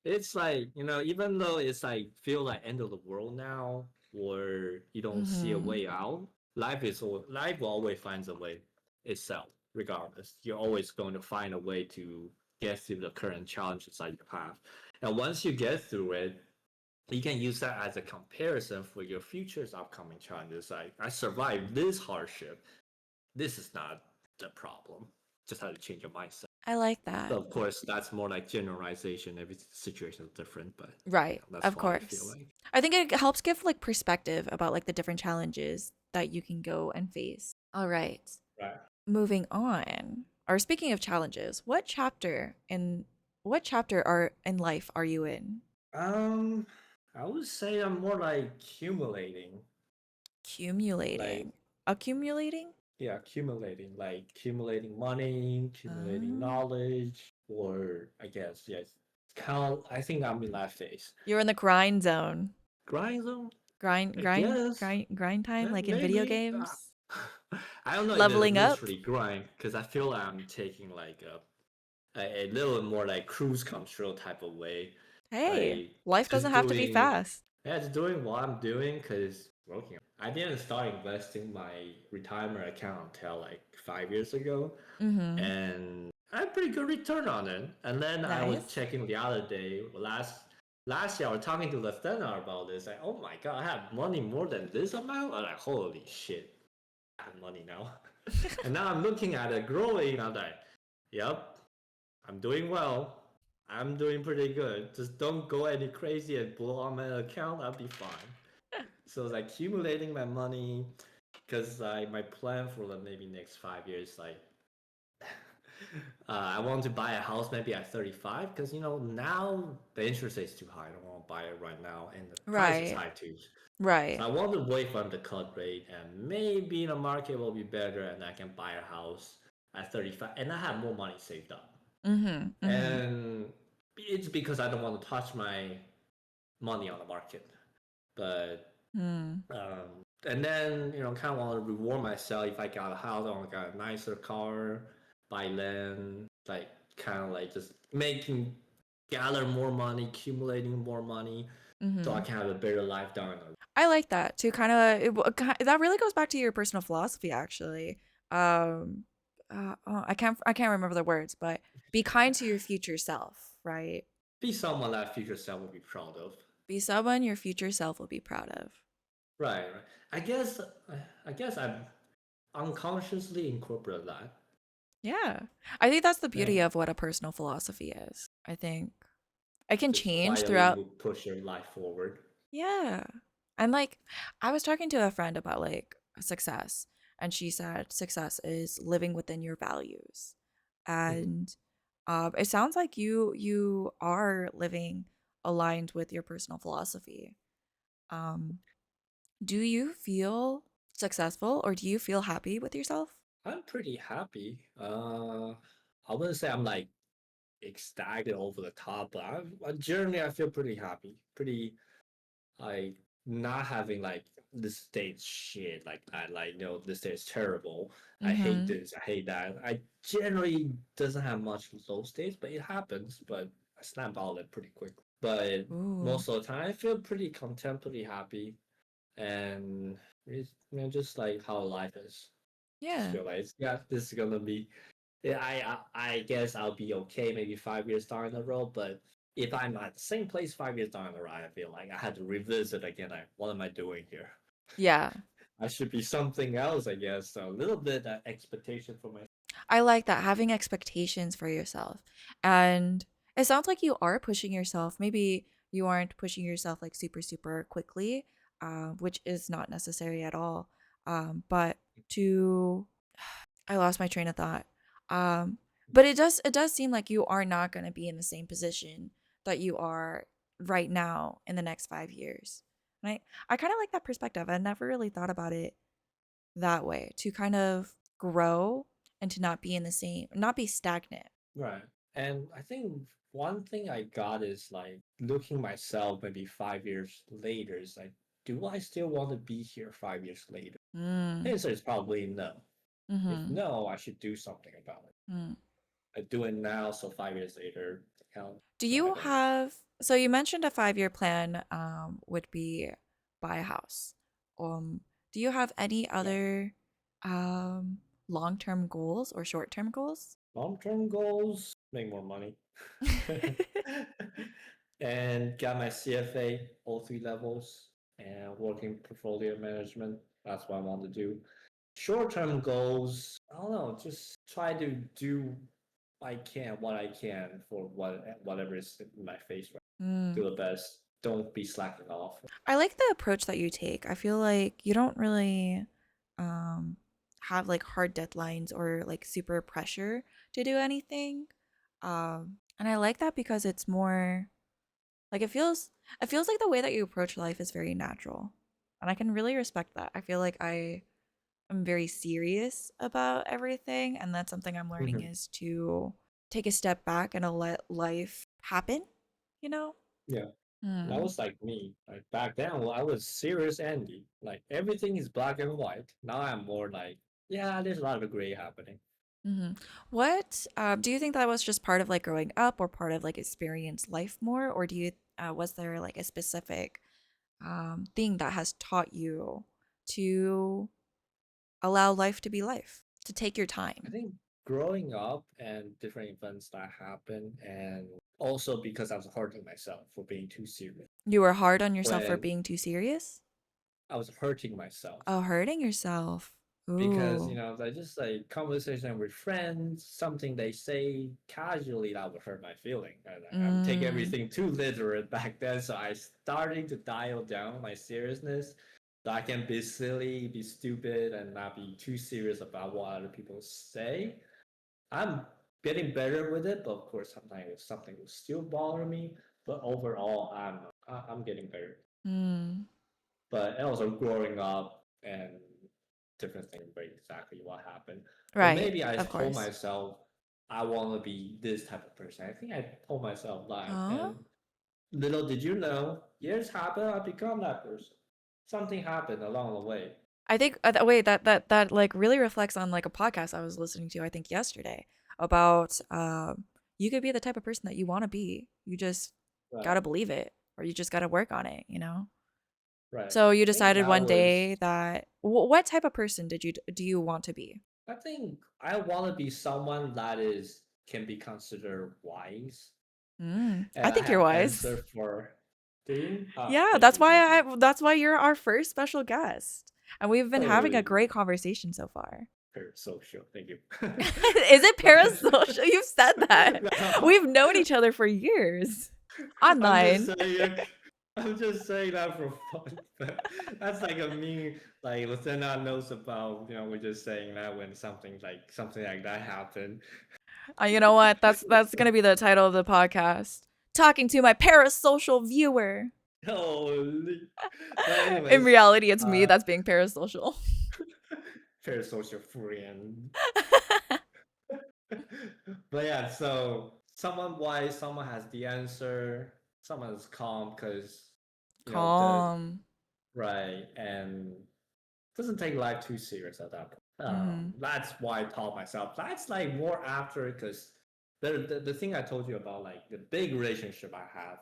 it's like, even though it's like feel like end of the world now, or you don't see a Mm-hmm. way out, life will always finds a way itself, regardless. You're always going to find a way to get through the current challenges that you have. And once you get through it, you can use that as a comparison for your future's upcoming challenges. Like, I survived this hardship. This is not the problem. Just have to change your mindset. I like that. So of course, that's more like generalization. Every situation is different, but Right. that's Of what I feel course. like. I think it helps give like perspective about like the different challenges that you can go and face. All right. Right. Moving on. Or speaking of challenges, what chapter are in life are you in? Um, I would say I'm more like accumulating, like Accumulating. Accumulating? like accumulating money, accumulating Oh. knowledge, or I guess yes, kind of. I think I'm in that phase. You're in the grind zone. Grind zone, Grind, I grind, guess. grind, grind time, like in video Maybe. games. I don't know if it's Leveling up. literally grind because I feel like I'm taking like a little more like cruise control type of way, Hey, like life doesn't just have to be doing, fast. yeah, just doing what I'm doing because working. I didn't start investing my retirement account until like 5 years ago, Mm-hmm. and I had pretty good return on it. And then I was Nice. checking the other day, last year I was talking to the Stenar about this. Like, oh my god, I have money more than this amount. I'm like, holy shit, I have money now. And now I'm looking at it growing. I'm like, yep, I'm doing well. I'm doing pretty good. Just don't go any crazy and blow on my account. I'll be fine. So it's like accumulating my money because my plan for the maybe next 5 years, like I want to buy a house maybe at 35 because now the interest rate is too high. I don't want to buy it right now, and the price is Right. high too. So Right. I want to wait for them to cut rate, and maybe the market will be better, and I can buy a house at 35, and I have more money saved up. Mm-hmm. Mm-hmm. And it's because I don't want to touch my money on the market. But Mm. and then kind of want to reward myself if I got a house, I want to get a nicer car, buy land, like kind of like just gather more money, accumulating more money, so I Mm-hmm. can have a better life down the road. I like that to kind of that really goes back to your personal philosophy actually. Um I can't remember the words, but be kind to your future self, right? Be someone that future self will be proud of. Be someone your future self will be proud of. Right, right. I guess I guess I've unconsciously incorporated that. Yeah. I think that's the beauty And of what a personal philosophy is. I think it can just change quietly throughout. move, push your life forward. Yeah. And like I was talking to a friend about like success, and she said success is living within your values. Mhm. And it sounds like you are living aligned with your personal philosophy. Um do you feel successful or do you feel happy with yourself? I'm pretty happy. I wouldn't say I'm like ecstatic over the top, but generally I feel pretty happy. Pretty like not having like this state shit like I like this day is terrible. I hate Mhm. this. I hate that. I generally doesn't have much low states, but it happens. But I snap out of it pretty quick. But Ooh. most of the time, I feel pretty content, pretty happy, and it's just like how life is. Just Yeah. feel like yeah, this is gonna be. Yeah, I guess I'll be okay maybe 5 years down the road, but if I'm at the same place 5 years down the road, I feel like I had to revisit again. Like, what am I doing here? Yeah. I should be something else, I guess. So a little bit expectation for my. I like that, having expectations for yourself. And it sounds like you are pushing yourself. Maybe you aren't pushing yourself like super, super quickly, which is not necessary at all. But to, I lost my train of thought. Um, but it does seem like you are not going to be in the same position that you are right now in the next 5 years. And I kind of like that perspective. I never really thought about it that way, to kind of grow and to not be in the same, not be stagnant. Right. And I think one thing I got is like looking myself maybe 5 years later is like, do I still want to be here 5 years later? The Mm, answer is probably no. If mm-hmm, no, I should do something about it. mm. I do it now, so 5 years later, count. Do No, I you don't know. have, so you mentioned a 5-year plan would be buy a house. Um, do you have any Yeah. other um long-term goals or short-term goals? Long-term goals, make more money. And got my CFA, all three levels, and working portfolio management. That's what I want to do. Short-term goals, I don't know, just try to do what I can for whatever is in my face right. Mm. Do the best. Don't be slacking off. I like the approach that you take. I feel like you don't really um have like hard deadlines or like super pressure to do anything. And I like that because it's more like it feels like the way that you approach life is very natural. And I can really respect that. I feel like I am very serious about everything, and that's something I'm learning Mhm. is to take a step back and to let life happen, you know? Yeah. That Hmm. was like me. Like back then, well, I was serious Andy. Like everything is black and white. Now I'm more like, yeah, there's a lot of gray happening. Hmm. What do you think that was just part of like growing up or part of like experience life more, or do you was there like a specific thing that has taught you to allow life to be life, to take your I time? think growing up and different events that happen, and also because I was hurting myself for being too serious. You were hard on yourself for When being too serious? I was hurting myself Oh, hurting yourself. because Ooh. I just like conversation with friends, something they say casually that would hurt my feeling. And I'm taking Mm. everything too literal back then, so I starting to dial down my seriousness, so I can be silly, be stupid, and not be too serious about what other people say. I'm getting better with it, but of course, sometimes something will still bother me. But overall, I'm getting better. Mm. But and also growing up and different things, but exactly what happened. But Right, maybe I of told course. myself I want to be this type of person. I think I told myself that, Huh? and little did you know, years happen, I become that person. Something happened along the way. I think wait, that like really reflects on like a podcast I was listening to I think yesterday about you could be the type of person that you want to be. You just got to Right, believe it or you just got to work on it, you know? right. So you I think decided that one was. day that what type of person do you want to be? I think I want to be someone that is can be considered wise, Mm, and I I think you're have wise. answer for. Do you? Ah, Yeah, thank you, thank you. that's why you're our first special guest. And we've been Oh, having a really? great conversation so far. Parasocial. Thank you. Is it But parasocial? You've said that. no, We've known each other for years I'm just online. saying. I'm just saying that for fun. But that's like a meme. Like Lathena knows about. We're just saying that when something like that happened. You know what? That's gonna be the title of the podcast. Talking to my parasocial viewer. Holy. But In anyways, reality, it's me uh, that's being parasocial. parasocial friend. But yeah, so someone wise, someone has the answer, someone is calm because the Calm. right and doesn't take life too serious at that point. Mm-hmm. That's why I taught myself. That's like more after because the thing I told you about like the big relationship I have,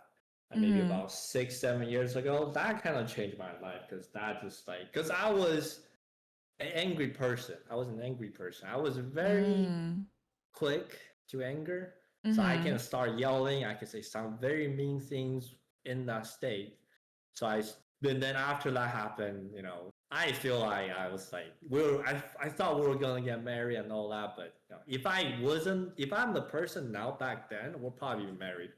and maybe Mm-hmm. about 6 7 years ago, that kind of changed my life because that just like because I was an angry person. I was an angry person. I was very Mm. quick to anger. So I Mm-hmm. can start yelling. I can say some very mean things in that state. So but then after that happened, I feel like I was like, I thought we were going to get married and all that. But if I'm the person now back then, we'll probably be married.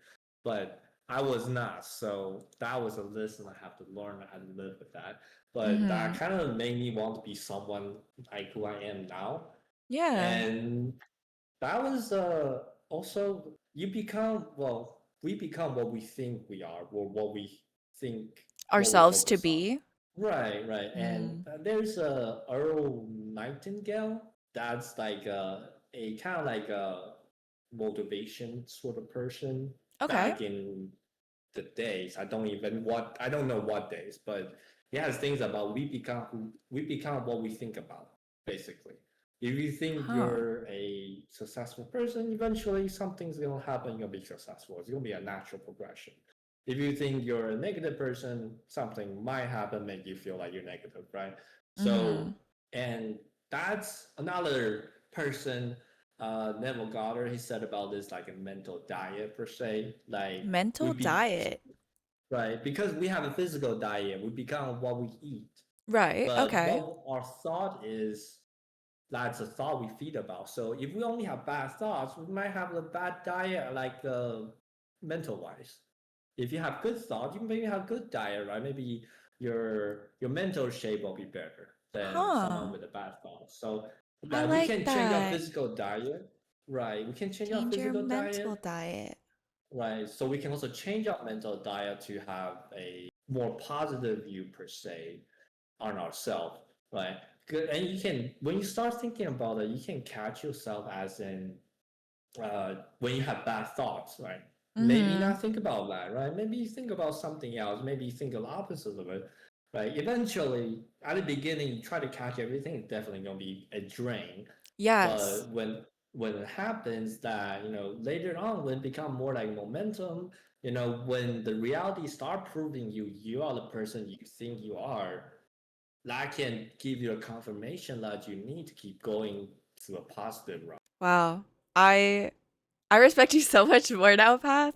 But I was not. So that was a lesson I have to learn how to live with that. But that Mm-hmm. kind of made me want to be someone like who I am now. Yeah. And that was also we become what we think we are or what we think what we Ourselves to focus on. be. Right, right. And Mm. there's a Earl Nightingale that's like a kind of like a motivation sort of person Okay. back in the days. I don't know what days, but he has things about we become what we think about, basically. If you think Huh. you're a successful person, eventually something's gonna happen, you'll be successful. It's gonna be a natural progression. If you think you're a negative person, something might happen, make you feel like you're negative, right? Mm-hmm. So, and that's another person, Neville Goddard, he said about this like a mental diet per se. Like we Mental be diet. right because we have a physical diet, we become what we eat. Right. But Okay. what our thought is, that's a thought we feed about. So if we only have bad thoughts, we might have a bad diet, like mental wise. If you have good thoughts, you maybe have good diet, right? Maybe your mental shape will be better than someone Huh. with a bad thought. So I like we like can change our that. physical diet, right? We can change our Change your physical mental diet, diet. right? So we can also change our mental diet to have a more positive view per se on ourselves, right? Good, and you can when you start thinking about it, you can catch yourself as in when you have bad thoughts, right? Maybe Mm-hmm. not think about that, right? Maybe you think about something else. Maybe you think the opposite of it, right? Eventually, at the beginning, you try to catch everything. It's definitely gonna be a drain. Yes. But when it happens, that later on, when it become more like momentum, when the reality start proving you are the person you think you are, that can give you a confirmation that you need to keep going to a positive route. Wow. I I respect you so much more now, Path.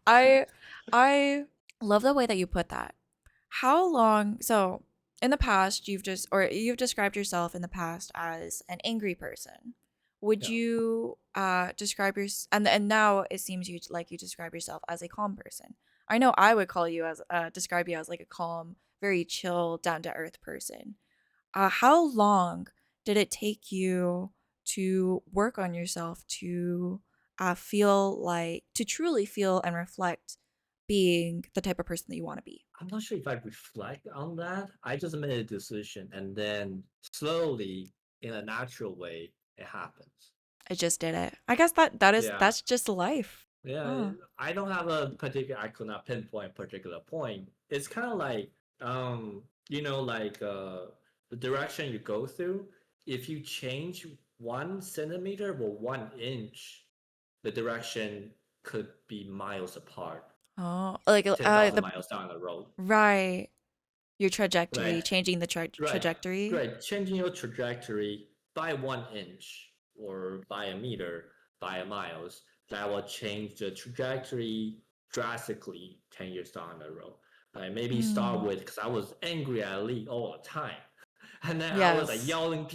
I I love the way that you put that. How long, so in the past you've described yourself in the past as an angry person. Would Yeah. you describe your and now it seems you describe yourself as a calm person. I know I would call you as describe you as like a calm, very chill, down to earth person. How long did it take you to work on yourself to to truly feel and reflect being the type of person that you want to be? I'm not sure if I reflect on that. I just made a decision and then slowly, in a natural way, it happens. I just did it. I guess Yeah. that's just life. Yeah. Huh. I don't have I could not pinpoint a particular point. It's kind of like, like the direction you go through. If you change 1 centimeter or 1 inch, the direction could be miles apart, Oh, like 10,000 the miles down the road. right, your trajectory, Right. changing the Right, trajectory. right. Changing your trajectory by 1 inch or by a meter, by a miles, that will change the trajectory drastically 10 years down the road. Like maybe start Mm. with because I was angry at Lee all the time. And then I was like Yes. yelling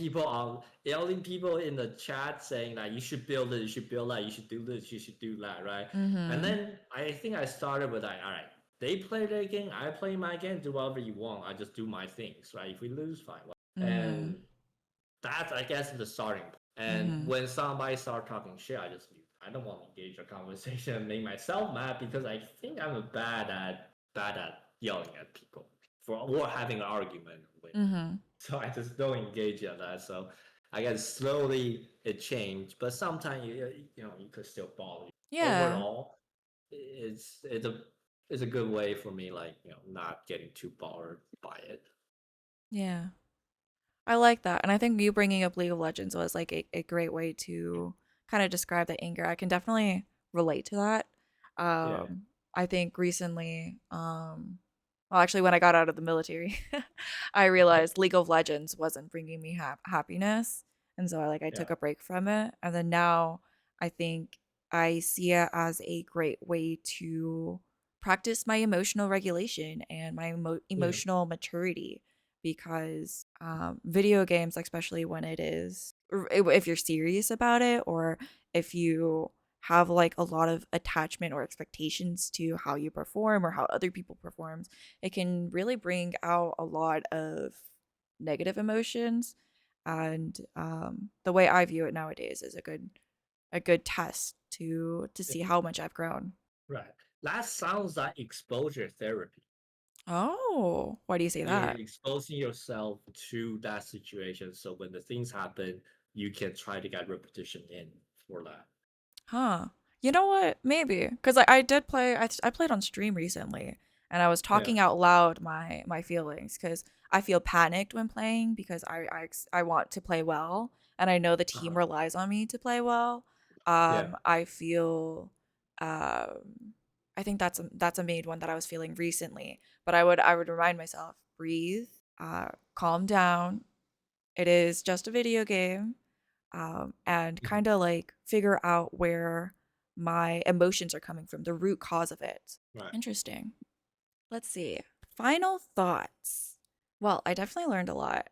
people in the chat saying like you should build this, you should build that, you should do this, you should do that, right? And Mm-hmm. then I think I started with like, all right, they play their game, I play my game, do whatever you want. I just do my things, right? If we lose, fine. Mm-hmm. And that's, I guess, the starting point. And Mm-hmm. when somebody start talking shit, I just mute. I don't want to engage a conversation and make myself mad because I think I'm bad at yelling at people for or having an argument with. Mm-hmm. So I just don't engage in that. So I guess slowly it changed, but sometimes you could still bother you. Yeah. Overall, it's a good way for me, like not getting too bothered by it. Yeah. I like that. And I think you bringing up League of Legends was like a great way to kind of describe the anger. I can definitely relate to that. Yeah, I think recently, well, actually, when I got out of the military, I realized League of Legends wasn't bringing me happiness. And so I yeah, took a break from it. And then now I think I see it as a great way to practice my emotional regulation and my yeah. emotional maturity because video games, especially when if you're serious about it or if you have like a lot of attachment or expectations to how you perform or how other people performs, it can really bring out a lot of negative emotions. And the way I view it nowadays is a good test to Yeah. see how much I've grown. Right. That sounds like exposure therapy. Oh, why do you say You're that? exposing yourself to that situation, so when the things happen, you can try to get repetition in for that. Huh. You know what? Maybe because I did play. I played on stream recently, and I was Yeah. talking out loud my feelings because I feel panicked when playing because I want to play well, and I know the team Uh-huh. relies on me to play well. Yeah. I feel, I think that's a main one that I was feeling recently. But I would remind myself, breathe, calm down. It is just a video game, and Mhm. kind of like figure out where my emotions are coming from, the root cause of it. Right. Interesting. Let's see. Final thoughts. Well, I definitely learned a lot.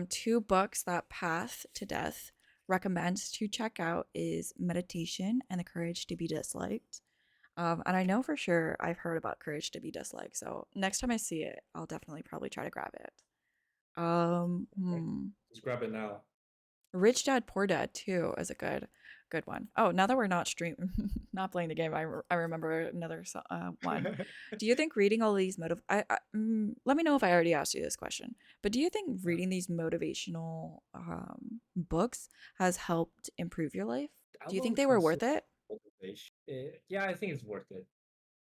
Two books that Path to Death recommends to check out is Meditation and The Courage to Be Disliked. And I know for sure I've heard about Courage to Be Disliked, so next time I see it, I'll definitely probably try to grab it. Um, Okay. hmm. Let's grab it now. Rich Dad Poor Dad too is a good one. Oh, now that we're not not playing the game, I remember another one. Do you think reading all these let me know if I already asked you this question, but do you think Yeah. reading these motivational books has helped improve your life? I Do you think won't they were consider worth it? motivation. Yeah, I think it's worth it.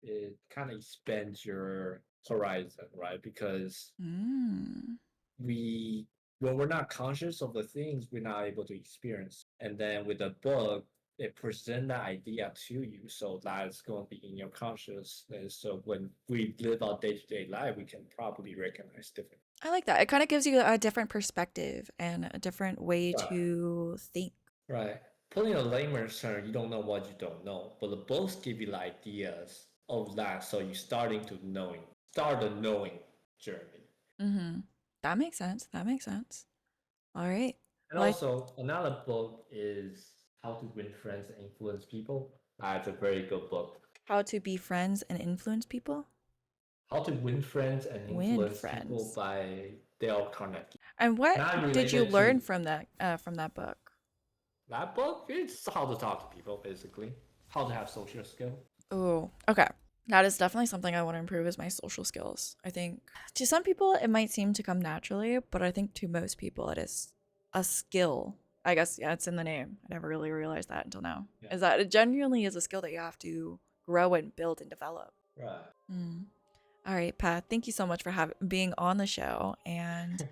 It kind of expands your horizon, right? Because Mm. we when we're not conscious of the things, we're not able to experience. And then with a book, it presents that idea to you, so that's going to be in your consciousness. So when we live our day-to-day life, we can probably recognize different. I like that. It kind of gives you a different perspective and a different way Right. to think. Right. Putting a layman's term, you don't know what you don't know, but the books give you the ideas of that, so you're starting to start the knowing journey. Mm-hmm. That makes sense. That makes sense. All right. And Well, also, another book is How to Win Friends and Influence People. It's a very good book. how to be friends and influence people? How to Win Friends and Win Influence People friends. by Dale Carnegie. And what Not did you related learn to from that book? that book. It's how to talk to people, basically. How to have social skill. Oh, okay. That is definitely something I want to improve is my social skills. I think to some people it might seem to come naturally, but I think to most people it is a skill. I guess yeah, it's in the name. I never really realized that until now. Yeah. Is that it genuinely is a skill that you have to grow and build and develop. Right. Mm. All right, Pat. Thank you so much for being on the show. And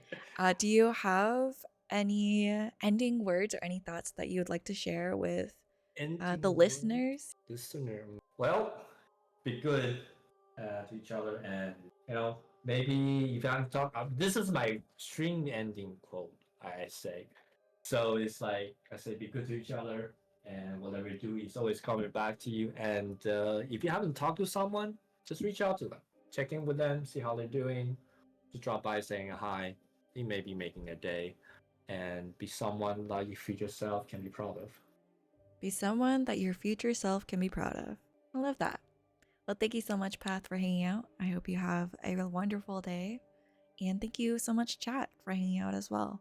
do you have any ending words or any thoughts that you would like to share with the Ending word. listeners? Listener. Well, be good to each other, and maybe if I'm talk, this is my stream ending quote. I say, so it's like I say, be good to each other, and whatever you do, it's always coming back to you. And if you haven't talked to someone, just reach out to them, check in with them, see how they're doing. Just drop by saying a hi. You may be making a day, and be someone that your future self can be proud of. Be someone that your future self can be proud of. I love that. Well, thank you so much, Pat, for hanging out. I hope you have a wonderful day. And thank you so much, Chat, for hanging out as well.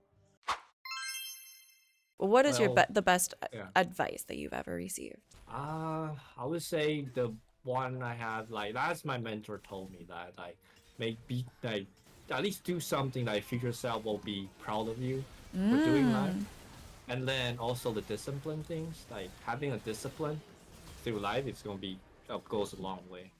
What is Well, the best yeah. advice that you've ever received? I would say the one I had, like, that's my mentor told me that, like, maybe like at least do something that your future self will be proud of you for doing life. Mm. And then also the discipline things, like having a discipline through life, it's gonna be goes a long way.